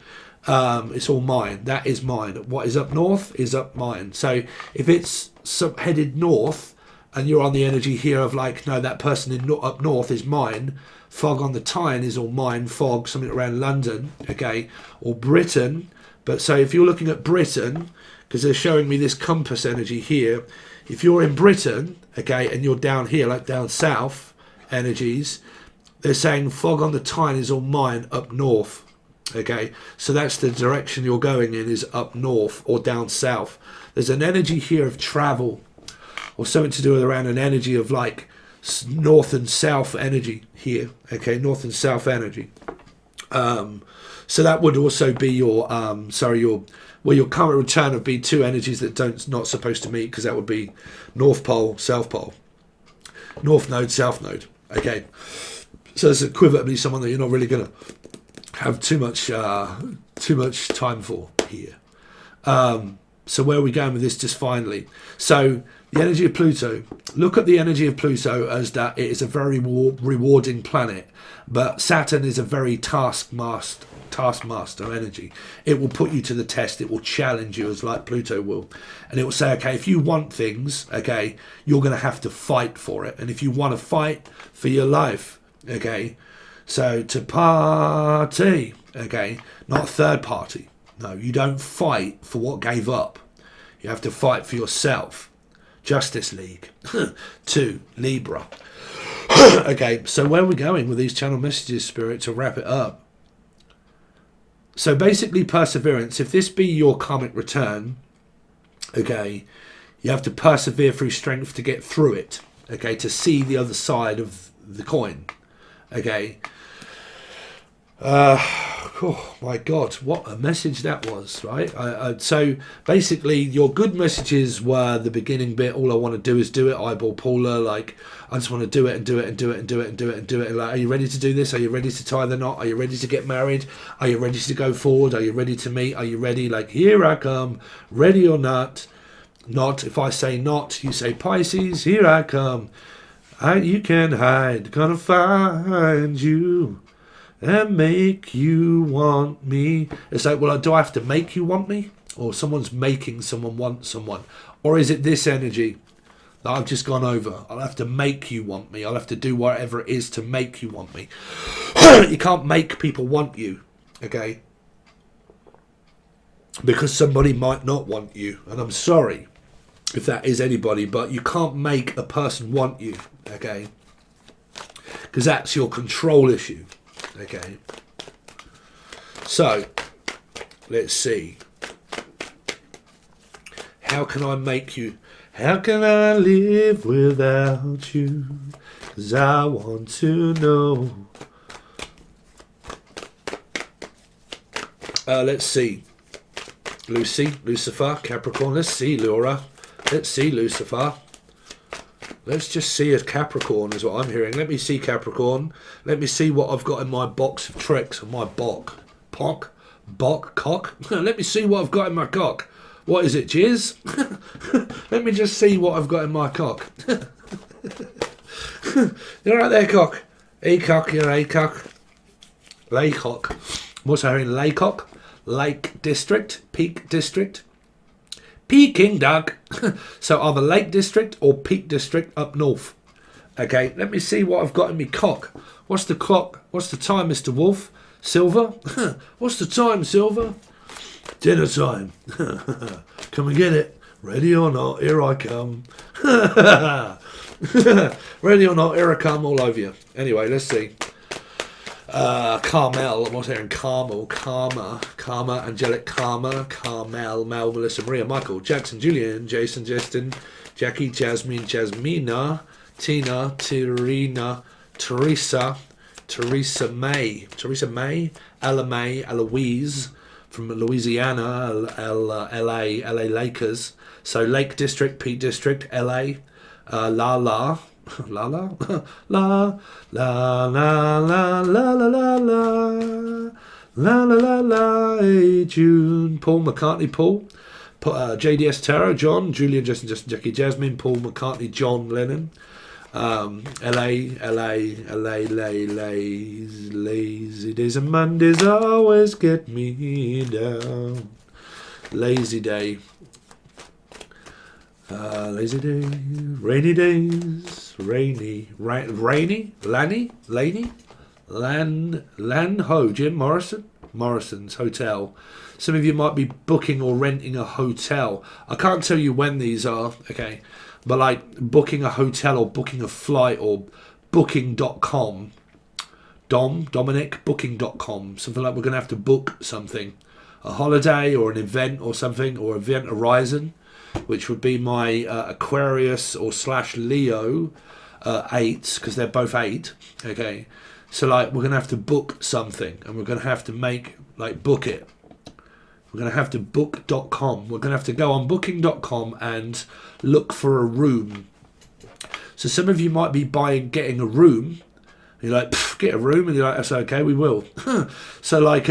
It's all mine. That is mine. What is up north is up mine. So if it's headed north and you're on the energy here of like, no, that person up north is mine, fog on the Tyne is all mine, fog, something around London, okay, or Britain. But so if you're looking at Britain, because they're showing me this compass energy here, if you're in Britain, okay, and you're down here, like down south energies, they're saying fog on the Tyne is all mine up north. Okay, so that's the direction you're going in, is up north or down south. There's an energy here of travel, or something to do with around an energy of like north and south energy here. Okay, north and south energy. So that would also be your your current return would be 2 energies that not supposed to meet, because that would be North Pole, South Pole, North Node, South Node. Okay, so it's equivalently someone that you're not really gonna have too much time for here. So where are we going with this just finally? So the energy of Pluto, look at the energy of Pluto as that it is a very rewarding planet, but Saturn is a very taskmaster energy. It will put you to the test. It will challenge you, as like Pluto will, and it will say, okay, if you want things, okay, you're going to have to fight for it, and if you want to fight for your life, okay, so to party, okay, not third party. No, you don't fight for what gave up. You have to fight for yourself. Justice League. 2, Libra. Okay, so where are we going with these channel messages, Spirit, to wrap it up? So basically, perseverance. If this be your karmic return, okay, you have to persevere through strength to get through it, okay, to see the other side of the coin, okay. Oh my God, what a message that was, right? So basically, your good messages were the beginning bit. All I want to do is do it. Eyeball Paula, like, I just want to do it and do it and do it and do it and do it and do it. And like, are you ready to do this? Are you ready to tie the knot? Are you ready to get married? Are you ready to go forward? Are you ready to meet? Are you ready? Like, here I come, ready or not. Not, if I say not, you say Pisces, here I come. You can hide, gonna find you and make you want me. It's like, well, do I have to make you want me? Or someone's making someone want someone? Or is it this energy that I've just gone over? I'll have to make you want me. I'll have to do whatever it is to make you want me. You can't make people want you, okay? Because somebody might not want you. And I'm sorry if that is anybody, but you can't make a person want you, okay? Because that's your control issue. Okay, so let's see. How can I make you? How can I live without you? 'Cause I want to know. Let's see. Lucifer, Capricorn. Let's see, Laura. Let's see, Lucifer. Let's just see if Capricorn is what I'm hearing. Let me see Capricorn. Let me see what I've got in my box of tricks, or my cock. Let me see what I've got in my cock. What is it, jizz? Let me just see what I've got in my cock. You're right there, cock. A-cock, you're A-cock. Laycock. What's I hearing? Laycock? Lake District? Peak District? Peking duck. So either Lake District or Peak District up north. Okay, let me see what I've got in me cock. What's the clock? What's the time, Mr. Wolf? Silver? What's the time, Silver? Dinner time. Come and get it. Ready or not, here I come. Ready or not, here I come all over you. Anyway, let's see. Carmel, what's here in Carmel, Karma, Angelic Karma, Carmel, Mel, Melissa, Maria, Michael, Jackson, Julian, Jason, Justin, Jackie, Jasmine, Jasmina, Tina, Tirina, Teresa May, Ella May, Eloise, from Louisiana, LA Lakers, so Lake District, Peak District, LA, La La la la la la la la la la la la la la. Hey June, Paul McCartney, Paul, JDS Tarot, John, Julian, Justin, Jackie, Jasmine, Paul McCartney, John Lennon, LA, lazy days and Mondays always get me down. Lazy day. Lazy day, rainy days, Lanny, Jim Morrison's Hotel. Some of you might be booking or renting a hotel. I can't tell you when these are, okay, but like booking a hotel or booking a flight or booking.com, Dominic, booking.com, something like we're going to have to book something, a holiday or an event or something, or Event Horizon, which would be my Aquarius or / Leo 8s, because they're both 8, okay? So like we're going to have to book something, and we're going to have to book it. We're going to have to book.com. We're going to have to go on booking.com and look for a room. So some of you might be getting a room. You're like, get a room, and you're like, that's okay, we will. So like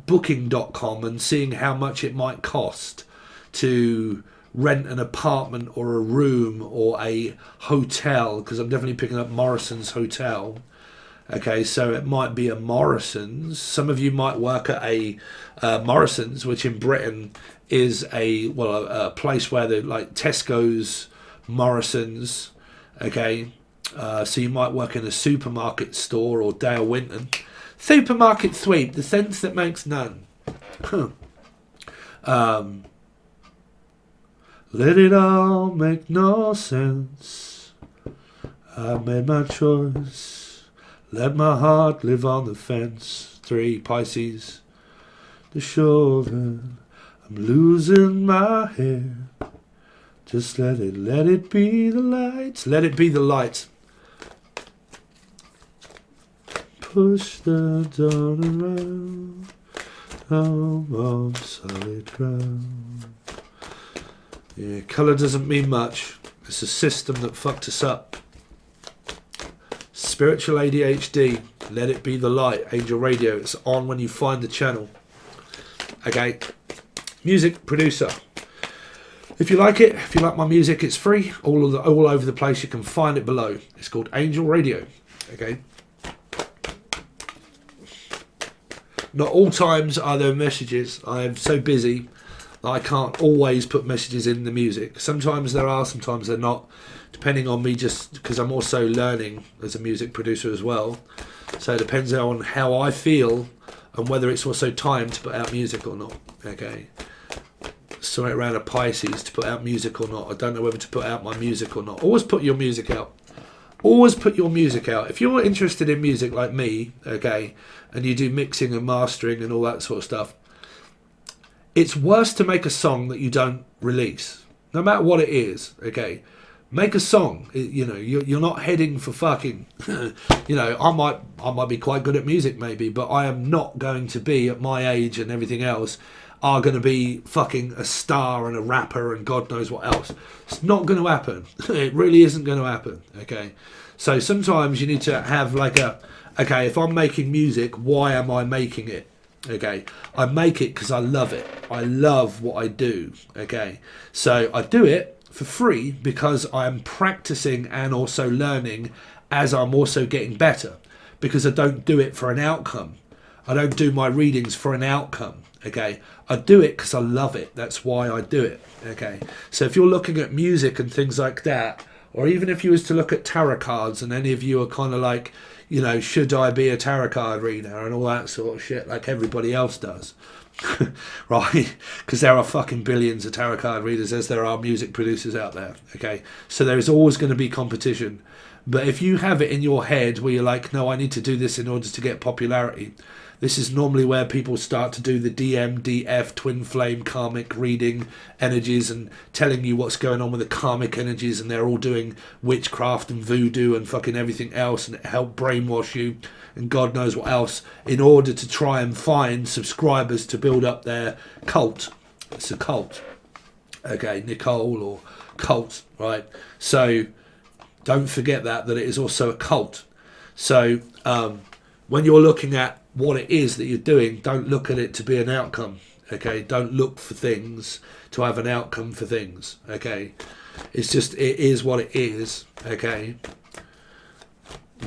booking.com and seeing how much it might cost to rent an apartment or a room or a hotel, because I'm definitely picking up Morrison's Hotel. Okay, so it might be a Morrison's. Some of you might work at a Morrison's, which in Britain is a place where they're like Tesco's, Morrison's. Okay, so you might work in a supermarket store or Dale Winton. Supermarket sweep, the sense that makes none. Let it all make no sense. I made my choice. Let my heart live on the fence. 3, Pisces. The shoulder. I'm losing my hair. Just let it be the light. Let it be the light. Push the dawn around. I'm on solid ground. Yeah, colour doesn't mean much. It's a system that fucked us up. Spiritual ADHD. Let it be the light. Angel Radio. It's on when you find the channel. Okay. Music producer. If you like it, if you like my music, it's free. All over the place. You can find it below. It's called Angel Radio. Okay. Not all times are there messages. I am so busy that I can't always put messages in the music. Sometimes there are, sometimes they're not, depending on me, just because I'm also learning as a music producer as well. So it depends on how I feel and whether it's also time to put out music or not. Okay. Sorry, around a Pisces to put out music or not. I don't know whether to put out my music or not. Always put your music out. Always put your music out. If you're interested in music like me, okay, and you do mixing and mastering and all that sort of stuff, it's worse to make a song that you don't release, no matter what it is. Okay, make a song. You're not heading for fucking. I might be quite good at music maybe, but I am not going to be at my age and everything else. Are going to be fucking a star and a rapper and God knows what else. It's not going to happen. It really isn't going to happen. Okay, so sometimes you need to have like okay, if I'm making music, why am I making it? Okay, I make it because I love it. I love what I do. Okay, so I do it for free because I'm practicing and also learning as I'm also getting better, because I don't do it for an outcome. I don't do my readings for an outcome. Okay, I do it because I love it. That's why I do it. Okay, so if you're looking at music and things like that, or even if you was to look at tarot cards and any of you are kind of like, should I be a tarot card reader and all that sort of shit like everybody else does, right? Because there are fucking billions of tarot card readers as there are music producers out there. Okay, so there is always going to be competition. But if you have it in your head where you're like, no, I need to do this in order to get popularity, this is normally where people start to do the DM, DF, twin flame, karmic reading energies and telling you what's going on with the karmic energies, and they're all doing witchcraft and voodoo and fucking everything else and help brainwash you and God knows what else in order to try and find subscribers to build up their cult. It's a cult. Okay, Nicole or cult, right? So don't forget that it is also a cult. So when you're looking at what it is that you're doing, don't look at it to be an outcome. Okay, don't look for things to have an outcome for things. Okay, it's just, it is what it is. Okay,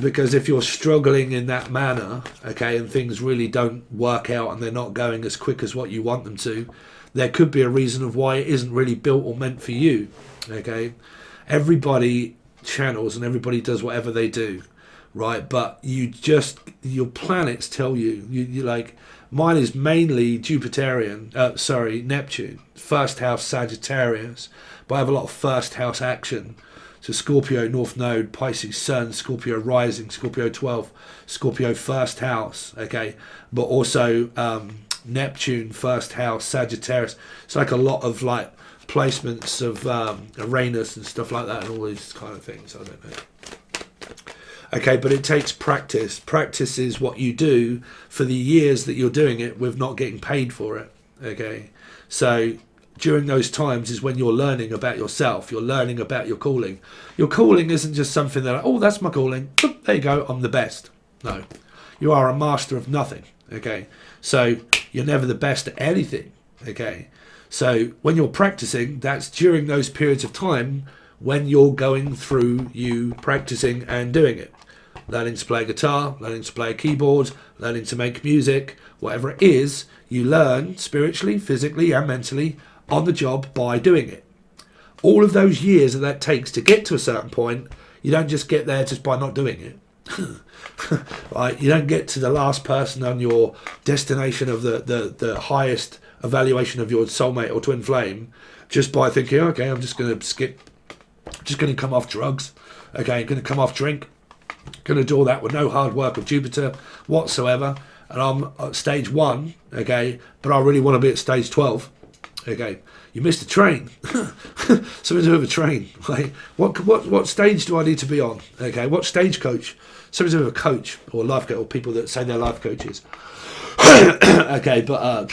because if you're struggling in that manner, okay, and things really don't work out and they're not going as quick as what you want them to, there could be a reason of why it isn't really built or meant for you. Okay, everybody channels and everybody does whatever they do, right? But your planets tell you like, mine is mainly Neptune, first house Sagittarius, but I have a lot of first house action. So Scorpio North Node, Pisces Sun, Scorpio Rising, Scorpio 12, Scorpio first house, okay, but also Neptune first house Sagittarius. It's like a lot of like placements of Uranus and stuff like that and all these kind of things. I don't know. Okay, but it takes practice. Practice is what you do for the years that you're doing it with not getting paid for it. Okay, so during those times is when you're learning about yourself. You're learning about your calling. Your calling isn't just something that, oh, that's my calling. There you go, I'm the best. No, you are a master of nothing. Okay, so you're never the best at anything. Okay, so when you're practicing, that's during those periods of time when you're going through you practicing and doing it. Learning to play guitar, learning to play a keyboard, learning to make music, whatever it is, you learn spiritually, physically and mentally on the job by doing it. All of those years that takes to get to a certain point, you don't just get there just by not doing it. Right? You don't get to the last person on your destination of the highest evaluation of your soulmate or twin flame just by thinking, okay, I'm just going to skip Just going to come off drugs. Okay, going to come off drink. Going to do all that with no hard work of Jupiter whatsoever. And I'm at stage 1, okay, but I really want to be at stage 12. Okay, you missed a train. Something to do with a train. Like, what stage do I need to be on? Okay, what stagecoach? Something to do with a coach or life coach, or people that say they're life coaches. Okay, but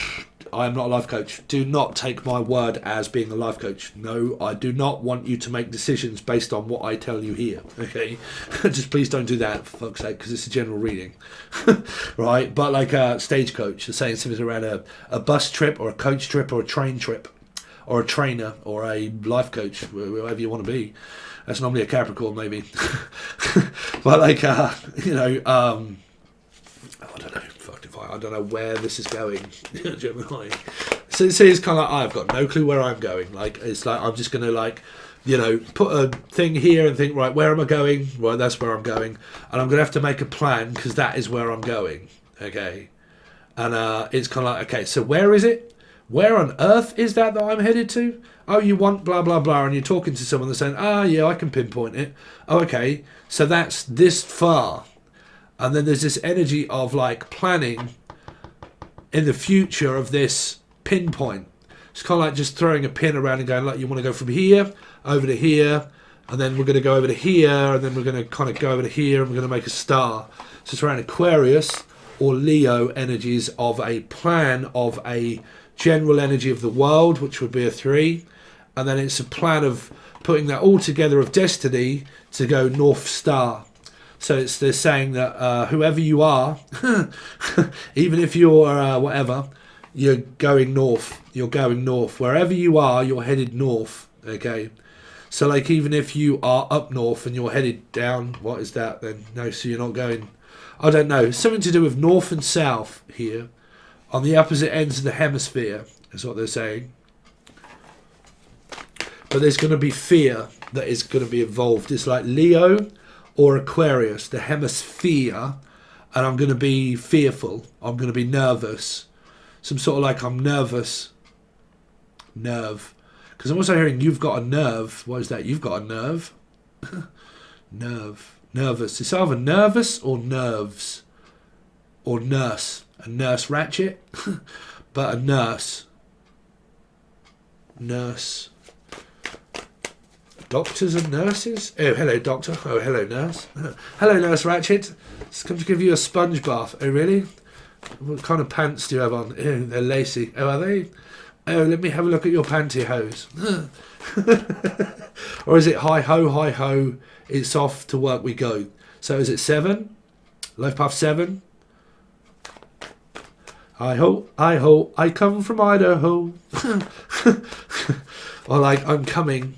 I am not a life coach. Do not take my word as being a life coach. No, I do not want you to make decisions based on what I tell you here. Okay, just please don't do that, for fuck's sake, because it's a general reading. Right, but like a stagecoach, saying something around a bus trip or a coach trip or a train trip or a trainer or a life coach, wherever you want to be. That's normally a Capricorn, maybe. But like, you know, I don't know. I don't know where this is going. Gemini. So it's kind of like, I've got no clue where I'm going. Like, it's like I'm just going to, like, you know, put a thing here and think, right, where am I going? Right, that's where I'm going. And I'm going to have to make a plan because that is where I'm going. Okay. And it's kind of like, okay, so where is it? Where on earth is that I'm headed to? Oh, you want blah, blah, blah. And you're talking to someone that's saying, yeah, I can pinpoint it. Oh, okay. So that's this far. And then there's this energy of like planning in the future of this pinpoint. It's kind of like just throwing a pin around and going, like, you want to go from here over to here, and then we're going to go over to here, and then we're going to kind of go over to here, and we're going to make a star. So it's around Aquarius or Leo energies of a plan of a general energy of the world, which would be a 3. And then it's a plan of putting that all together of destiny to go North Star. So they're saying that whoever you are, even if you're whatever, you're going north. You're going north. Wherever you are, you're headed north. Okay. So like even if you are up north and you're headed down, what is that then? No, so you're not going. I don't know. Something to do with north and south here, on the opposite ends of the hemisphere. Is what they're saying. But there's going to be fear that is going to be involved. It's like Leo or Aquarius, the hemisphere, and I'm going to be fearful. I'm going to be nervous. Some sort of like I'm nervous. Nerve. Because I'm also hearing you've got a nerve. What is that? You've got a nerve? Nerve. Nervous. It's either nervous or nerves. Or nurse. A nurse ratchet. But a nurse. Nurse. Doctors and nurses? Oh, hello, doctor. Oh, hello, nurse. Hello, Nurse Ratchet. It's come to give you a sponge bath. Oh, really? What kind of pants do you have on? Oh, they're lacy. Oh, are they? Oh, let me have a look at your pantyhose. Or is it hi-ho, it's off to work we go? So is it 7? Life path 7? Hi-ho, I come from Idaho. Or like, I'm coming.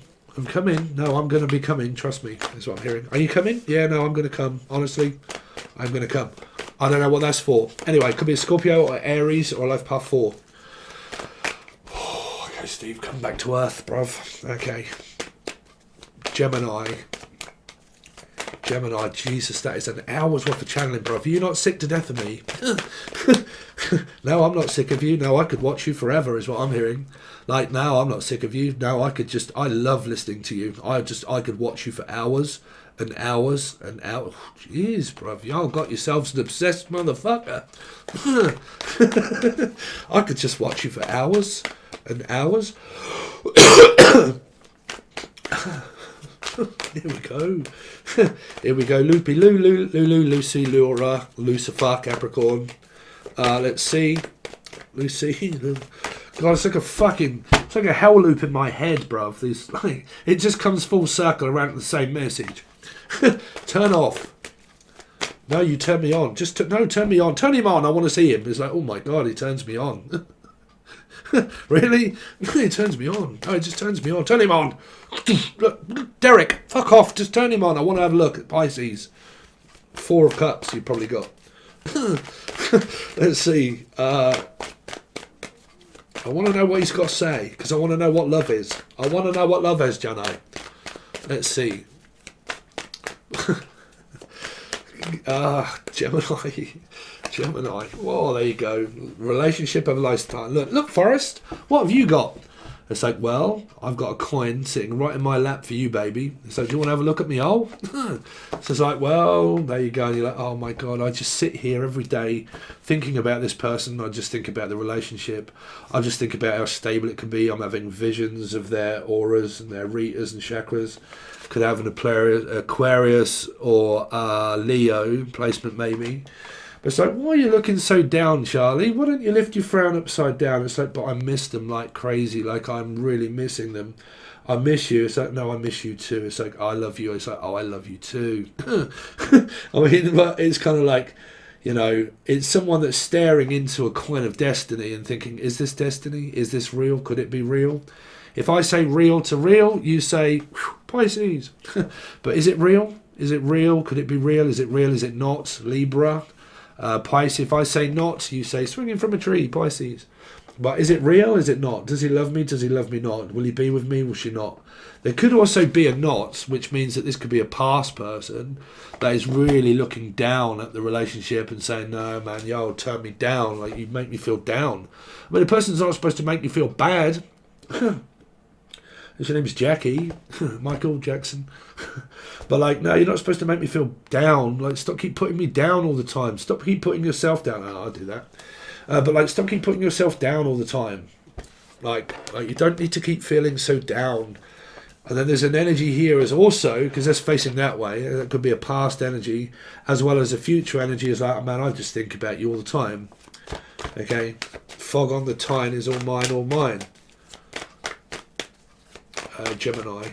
No, I'm going to be coming. Trust me. That's what I'm hearing. Are you coming? Yeah, no, I'm going to come. Honestly, I'm going to come. I don't know what that's for. Anyway, it could be a Scorpio or Aries or life path 4. Oh, okay, Steve, come back to Earth, bruv. Okay. Gemini, Jesus, that is an hour's worth of channeling, bruv. Are you not sick to death of me? No, I'm not sick of you. No, I could watch you forever is what I'm hearing. Like, no, I'm not sick of you. No, I love listening to you. I could watch you for hours and hours and hours. Jeez, bruv, y'all got yourselves an obsessed motherfucker. I could just watch you for hours and hours. Here we go. Here we go. Loopy Lou, Lucy, Laura, Lucifer, Capricorn. Let's see. Lucy. God, it's like a hell loop in my head, bruv. It just comes full circle around the same message. Turn off. No, you turn me on. Turn me on. Turn him on. I want to see him. It's like, oh my God, he turns me on. Really? He turns me on. Oh, he just turns me on. Turn him on. Look, Derek, fuck off. Just turn him on. I want to have a look at Pisces. 4 of Cups you've probably got. Let's see. I want to know what he's got to say, because I want to know what love is. I want to know what love is, Johnny. Let's see. Gemini. Whoa, there you go. Relationship of a lifetime. Look, Forrest. What have you got? It's like, well, I've got a coin sitting right in my lap for you, baby. It's like, do you want to have a look at me hole? So it's like, well, there you go. And you're like, oh my God, I just sit here every day thinking about this person. I just think about the relationship. I just think about how stable it can be. I'm having visions of their auras and their Ritas and chakras. Could have an Aquarius or Leo placement maybe. But it's like, why are you looking so down, Charlie? Why don't you lift your frown upside down? It's like, but I miss them like crazy. Like, I'm really missing them. I miss you. It's like, no, I miss you too. It's like, I love you. It's like, oh, I love you too. I mean, but it's kind of like, you know, it's someone that's staring into a coin of destiny and thinking, is this destiny? Is this real? Could it be real? If I say real to real, you say, Pisces. But is it real? Is it real? Could it be real? Is it real? Is it not? Libra. Pisces, if I say not, you say swinging from a tree, Pisces. But is it real? Is it not? Does he love me? Does he love me not? Will he be with me? Will she not? There could also be a not, which means that this could be a past person that is really looking down at the relationship and saying, no, man, yo, turn me down. Like, you make me feel down. I mean, the person's not supposed to make you feel bad. Your name's Jackie, Michael Jackson. But like, no, you're not supposed to make me feel down. Like, stop keep putting me down all the time. Stop keep putting yourself down. Oh, I'll do that. But like, stop keep putting yourself down all the time. Like you don't need to keep feeling so down. And then there's an energy here as also, because that's facing that way. That could be a past energy as well as a future energy. Is like, oh, man, I just think about you all the time. Okay, fog on the tine is all mine, all mine. Gemini.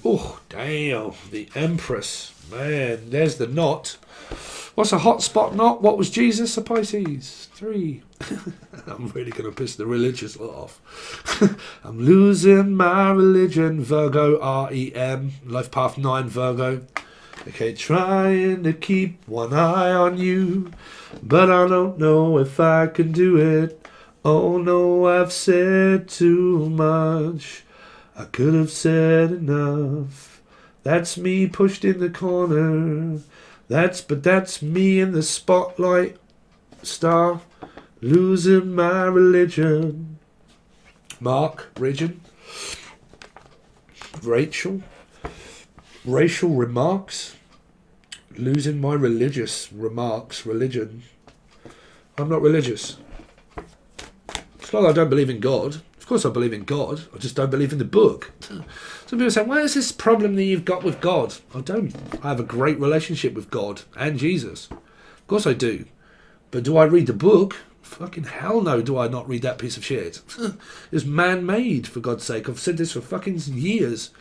Oh, damn. The Empress. Man, there's the knot. What's a hot spot knot? What was Jesus? A Pisces. 3. I'm really going to piss the religious lot off. I'm losing my religion. Virgo, REM. Life path 9, Virgo. Okay, trying to keep one eye on you, but I don't know if I can do it. Oh no, I've said too much. I could have said enough. That's me pushed in the corner. That's me in the spotlight. Star, losing my religion. Mark, region. Racial remarks. Losing my religion. I'm not religious. It's not that I don't believe in God. Of course I believe in God. I just don't believe in the book. Some people say, where's this problem that you've got with God? I don't. I have a great relationship with God and Jesus. Of course I do. But do I read the book? Fucking hell no, do I not read that piece of shit. It's man-made, for God's sake. I've said this for fucking years.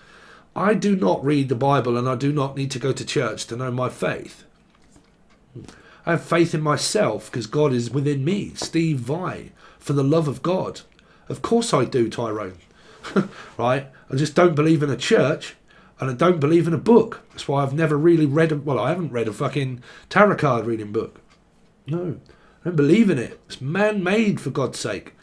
I do not read the Bible and I do not need to go to church to know my faith. I have faith in myself because God is within me. Steve Vai. For the love of God. Of course I do, Tyrone. Right? I just don't believe in a church and I don't believe in a book. That's why I've never really read I haven't read a fucking tarot card reading book. No. I don't believe in it. It's man-made, for God's sake.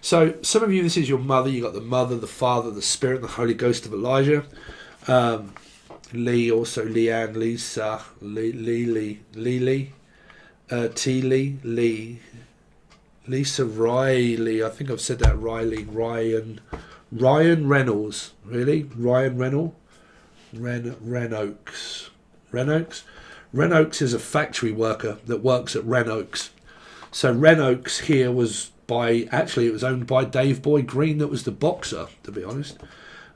So, some of you, this is your mother. You got the mother, the father, the spirit, and the Holy Ghost of Elijah. Lee, also Leanne, Lisa, Lily, T. Lee, Lisa Riley. I think I've said that. Riley, Ryan Reynolds. Really? Ryan Reynolds? Renoaks. Renoaks is a factory worker that works at Renoaks. So Renoaks here was it was owned by Dave Boy Green, that was the boxer, to be honest.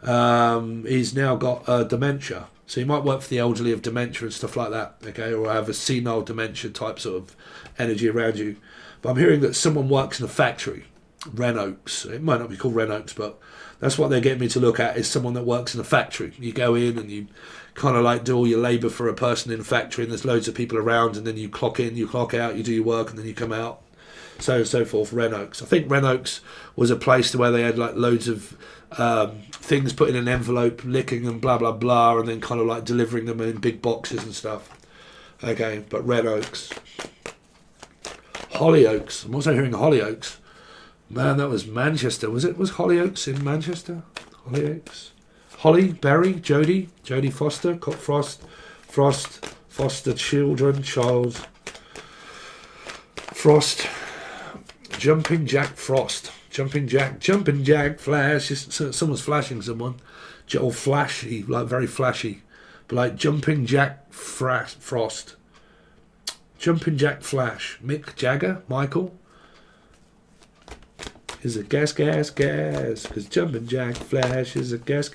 He's now got dementia. So you might work for the elderly of dementia and stuff like that, okay, or have a senile dementia type sort of energy around you. But I'm hearing that someone works in a factory, Renoaks. It might not be called Renoaks, but that's what they're getting me to look at, is someone that works in a factory. You go in and you kind of like do all your labour for a person in a factory, and there's loads of people around, and then you clock in, you clock out, you do your work, and then you come out. So forth. Renoaks. I think Renoaks was a place where they had like loads of things put in an envelope, licking them, blah blah blah, and then kind of like delivering them in big boxes and stuff. Okay, but Renoaks. Hollyoaks. I'm also hearing Hollyoaks. Man, that was Manchester. Was Hollyoaks in Manchester? Hollyoaks. Holly, Berry, Jodie Foster, Frost, Frost, foster children, child. Frost, jumping jack, Frost. Jumping jack, flash. Someone's flashing someone. Or flashy, like very flashy. But like jumping jack, Frost. Jumping jack, flash. Mick Jagger, Michael. Is a gas. Because jumping jack, flash is a gas.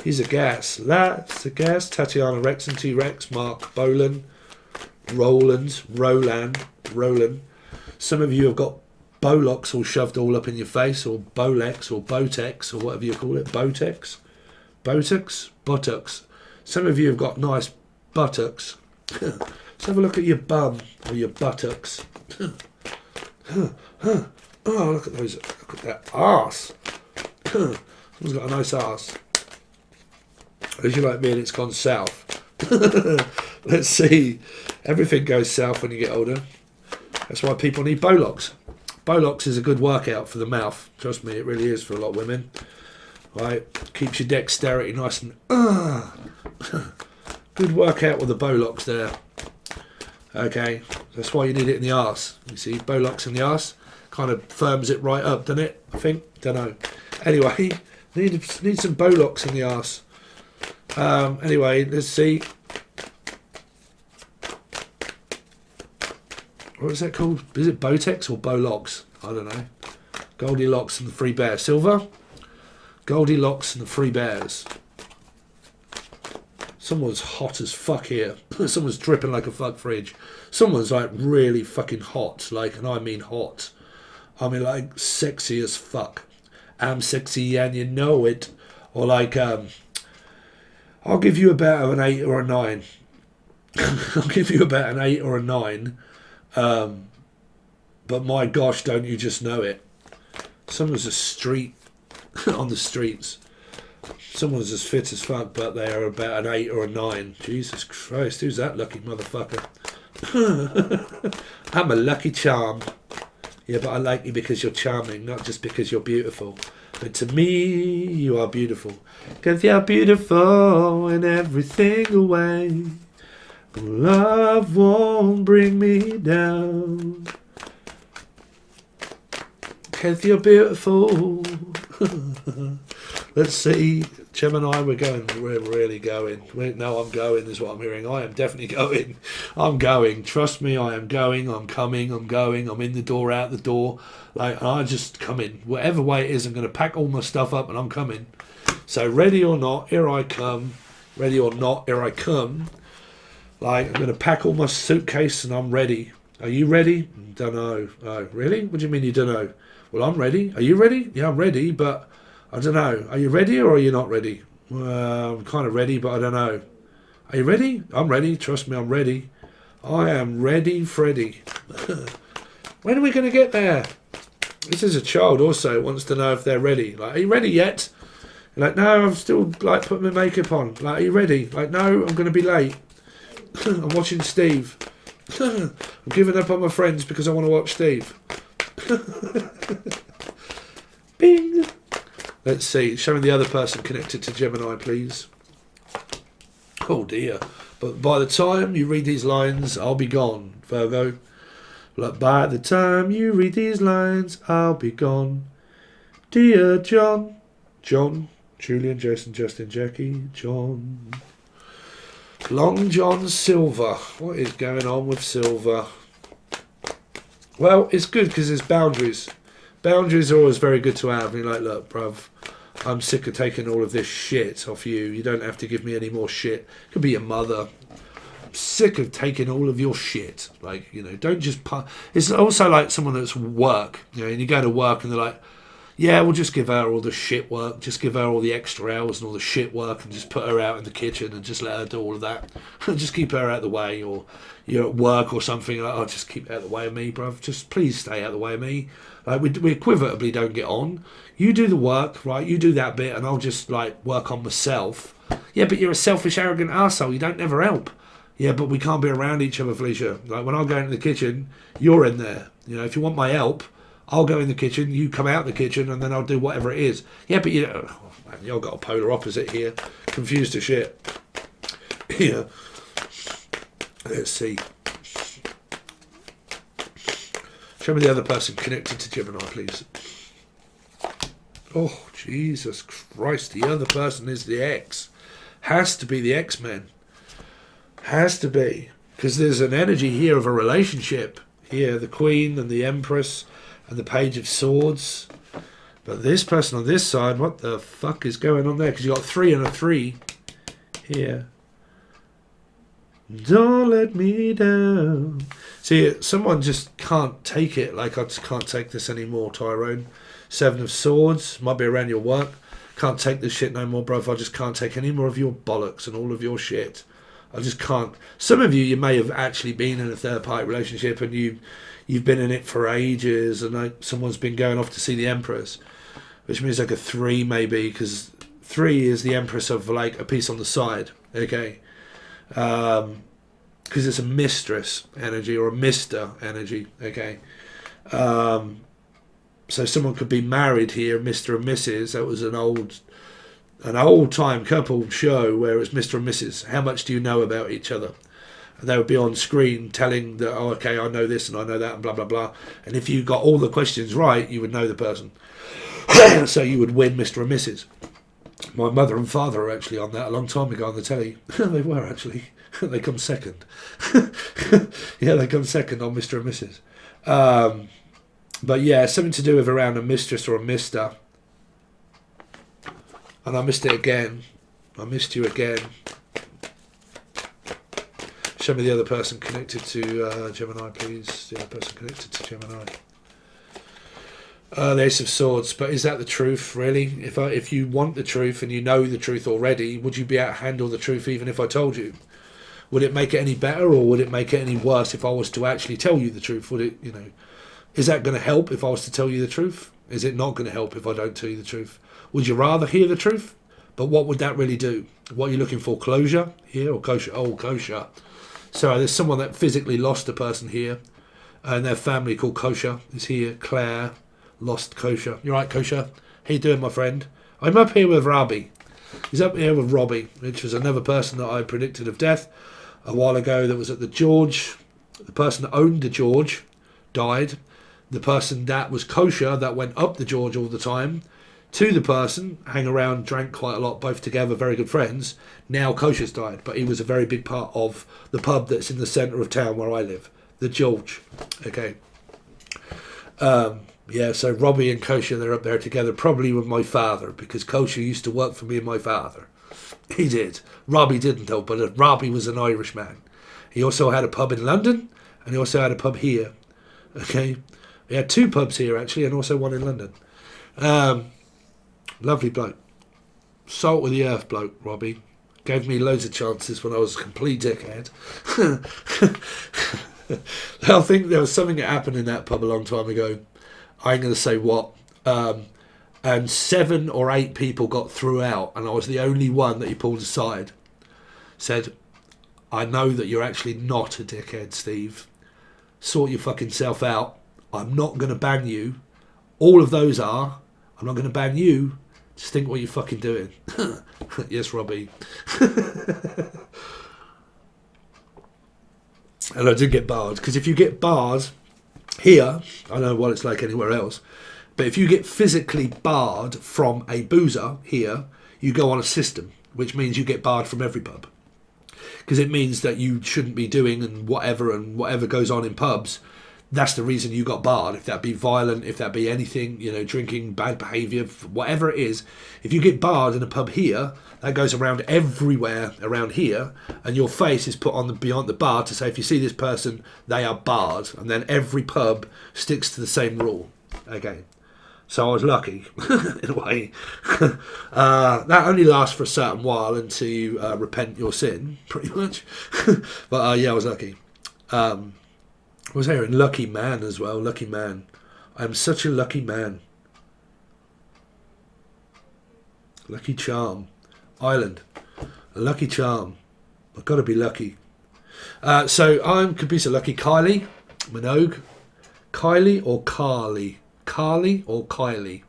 He's a gas. That's a gas. Tatiana Rex and T-Rex. Mark Bolan. Roland. Some of you have got Bollocks all shoved all up in your face, or Bolex, or Botex, or whatever you call it. Botex? Buttocks. Some of you have got nice buttocks. Let's have a look at your bum, or your buttocks. Oh, look at those. Look at that arse. Someone's got a nice arse. As you like me, and it's gone south. Let's see. Everything goes south when you get older. That's why people need Bollocks. Bollocks is a good workout for the mouth. Trust me, it really is for a lot of women. Right? Keeps your dexterity nice and... Good workout with the Bollocks there. Okay. That's why you need it in the arse. You see, Bollocks in the arse kind of firms it right up, doesn't it? I think. Don't know. Anyway, need some Bollocks in the arse. Anyway, let's see. What is that called? Is it Botex or Bollocks? I don't know. Goldilocks and the Three Bears. Silver? Goldilocks and the Three Bears. Someone's hot as fuck here. Someone's dripping like a fuck fridge. Someone's like really fucking hot. Like, and I mean hot. I mean like sexy as fuck. I'm sexy and you know it. Or like, I'll give you about an 8 or a 9. I'll give you about an 8 or a 9. But my gosh, don't you just know it? Someone's a street on the streets. Someone's as fit as fuck, but they are about an 8 or a 9. Jesus Christ, who's that lucky motherfucker? I'm a lucky charm. Yeah, but I like you because you're charming, not just because you're beautiful. But to me, you are beautiful. Because you're beautiful in every single way. Love won't bring me down. Because you're beautiful. Let's see. Gemini, we're really going. No, I'm going is what I'm hearing. I am definitely going. I'm going. Trust me, I am going. I'm coming. I'm going. I'm in the door, out the door. Like, I just come in. Whatever way it is, I'm going to pack all my stuff up and I'm coming. So ready or not, here I come. Ready or not, here I come. Like, I'm going to pack all my suitcase and I'm ready. Are you ready? Don't know. Oh, really? What do you mean you don't know? Well, I'm ready. Are you ready? Yeah, I'm ready, but I don't know. Are you ready or are you not ready? I'm kind of ready, but I don't know. Are you ready? I'm ready. Trust me, I'm ready. I am ready, Freddy. When are we going to get there? This is a child also wants to know if they're ready. Like, are you ready yet? Like, no, I'm still, like, putting my makeup on. Like, are you ready? Like, no, I'm going to be late. I'm watching Steve. I'm giving up on my friends because I want to watch Steve. Bing. Let's see. Show me the other person connected to Gemini, please. Oh dear. But by the time you read these lines, I'll be gone, Virgo. Like, by the time you read these lines, I'll be gone. Dear John. John. Julian, Jason, Justin, Jackie, John. Long John Silver. What is going on with Silver? Well, it's good because there's boundaries. Boundaries are always very good to have. And you're like, look, bruv, I'm sick of taking all of this shit off you. You don't have to give me any more shit. It could be your mother. I'm sick of taking all of your shit. Like, you know, don't just... It's also like someone that's work. You know, and you go to work and they're like, yeah, we'll just give her all the shit work. Just give her all the extra hours and all the shit work and just put her out in the kitchen and just let her do all of that. Just keep her out of the way. Or you're at work or something. Like, oh, just keep out of the way of me, bruv. Just please stay out of the way of me. Like, we equivalently don't get on. You do the work, right? You do that bit and I'll just, like, work on myself. Yeah, but you're a selfish, arrogant arsehole. You don't never help. Yeah, but we can't be around each other, Felicia. Like, when I go into the kitchen, you're in there. You know, if you want my help, I'll go in the kitchen, you come out the kitchen, and then I'll do whatever it is. Yeah, but you know, oh, man, you've got a polar opposite here. Confused as shit. here. Let's see. Show me the other person connected to Gemini, please. Oh, Jesus Christ. The other person is the ex. Has to be the X-Men. Has to be. Because there's an energy here of a relationship. Here, the Queen and the Empress and the Page of Swords. But this person on this side, what the fuck is going on there? Because you got 3 and a 3 here. Don't let me down. See, someone just can't take it. Like, I just can't take this anymore, Tyrone. 7 of Swords. Might be around your work. Can't take this shit no more, bro. I just can't take any more of your bollocks and all of your shit. I just can't. Some of you may have actually been in a third-party relationship and you've been in it for ages, and like someone's been going off to see the Empress, which means like a 3 maybe, because 3 is the Empress of like a piece on the side, okay? Because it's a mistress energy or a mister energy, okay? So someone could be married here, Mr. and Mrs. That was an old time couple show where it's Mr. and Mrs. How much do you know about each other? And they would be on screen telling that, oh, okay, I know this and I know that and blah, blah, blah. And if you got all the questions right, you would know the person. So you would win Mr. and Mrs. My mother and father were actually on that a long time ago on the telly. They were actually. They come second. Yeah, they come second on Mr. and Mrs. But yeah, something to do with around a mistress or a mister. And I missed it again. I missed you again. Show me the other person connected to Gemini, please. The other person connected to Gemini. The Ace of Swords. But is that the truth, really? If you want the truth and you know the truth already, would you be able to handle the truth even if I told you? Would it make it any better, or would it make it any worse if I was to actually tell you the truth? Would it, is that going to help if I was to tell you the truth? Is it not going to help if I don't tell you the truth? Would you rather hear the truth? But what would that really do? What are you looking for? Closure here or kosher? Oh, kosher. So there's someone that physically lost a person here, and their family called Kosher is here. Claire lost Kosher. You're right, Kosher. How you doing, my friend? I'm up here with Robbie. He's up here with Robbie, which was another person that I predicted of death a while ago that was at the George. The person that owned the George died. The person that was Kosher that went up the George all the time to the person, hang around, drank quite a lot, both together, very good friends. Now Kosher's died, but he was a very big part of the pub that's in the centre of town where I live, the George. Okay. Yeah, so Robbie and Kosher, they're up there together, probably with my father, because Kosher used to work for me and my father. He did. Robbie didn't, though, but Robbie was an Irish man. He also had a pub in London, and he also had a pub here. Okay. He had 2 pubs here, actually, and also one in London. Lovely bloke. Salt with the earth bloke, Robbie. Gave me loads of chances when I was a complete dickhead. I think there was something that happened in that pub a long time ago. I ain't going to say what. And 7 or 8 people got through out, and I was the only one that he pulled aside. Said, I know that you're actually not a dickhead, Steve. Sort your fucking self out. I'm not going to ban you. All of those are. I'm not going to ban you. Just think what you're fucking doing. Yes, Robbie. And I did get barred. Because if you get barred here, I don't know what it's like anywhere else, but if you get physically barred from a boozer here, you go on a system, which means you get barred from every pub. Because it means that you shouldn't be doing and whatever goes on in pubs. That's the reason you got barred. If that be violent, if that be anything, drinking, bad behaviour, whatever it is. If you get barred in a pub here, that goes around everywhere around here, and your face is put on beyond the bar to say, if you see this person, they are barred. And then every pub sticks to the same rule. Okay. So I was lucky, in a way. That only lasts for a certain while until you repent your sin, pretty much. But yeah, I was lucky. I was hearing lucky man as well. Lucky man. I'm such a lucky man. Lucky charm. Island. A lucky charm. I've got to be lucky. So I'm could be so lucky. Kylie Minogue. Kylie or Carly? Carly or Kylie?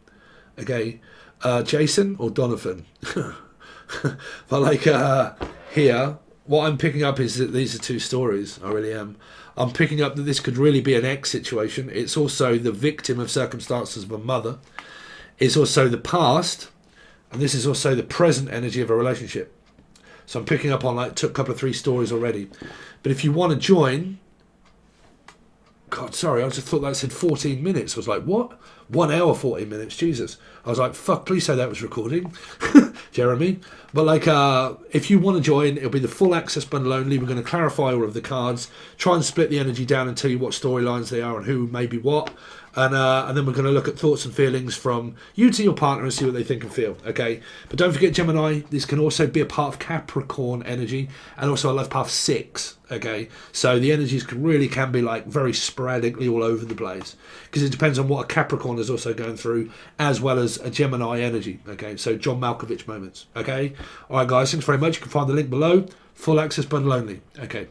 Okay. Jason or Donovan? But like here, what I'm picking up is that these are two stories. I really am. I'm picking up that this could really be an ex situation. It's also the victim of circumstances of a mother. It's also the past, and this is also the present energy of a relationship. So I'm picking up on like a couple of 3 stories already. But if you want to join, God, sorry, I just thought that said 14 minutes. I was like, what? 1 hour, 14 minutes, Jesus. I was like, fuck, please say that was recording, Jeremy. But like, if you want to join, it'll be the full access bundle only. We're going to clarify all of the cards, try and split the energy down and tell you what storylines they are and who maybe what. And then we're going to look at thoughts and feelings from you to your partner and see what they think and feel, okay? But don't forget, Gemini, this can also be a part of Capricorn energy and also a love path 6, okay? So the energies really can be like very sporadically all over the place because it depends on what a Capricorn is also going through as well as a Gemini energy, okay? So John Malkovich moments, okay? All right, guys, thanks very much. You can find the link below. Full access bundle only, okay?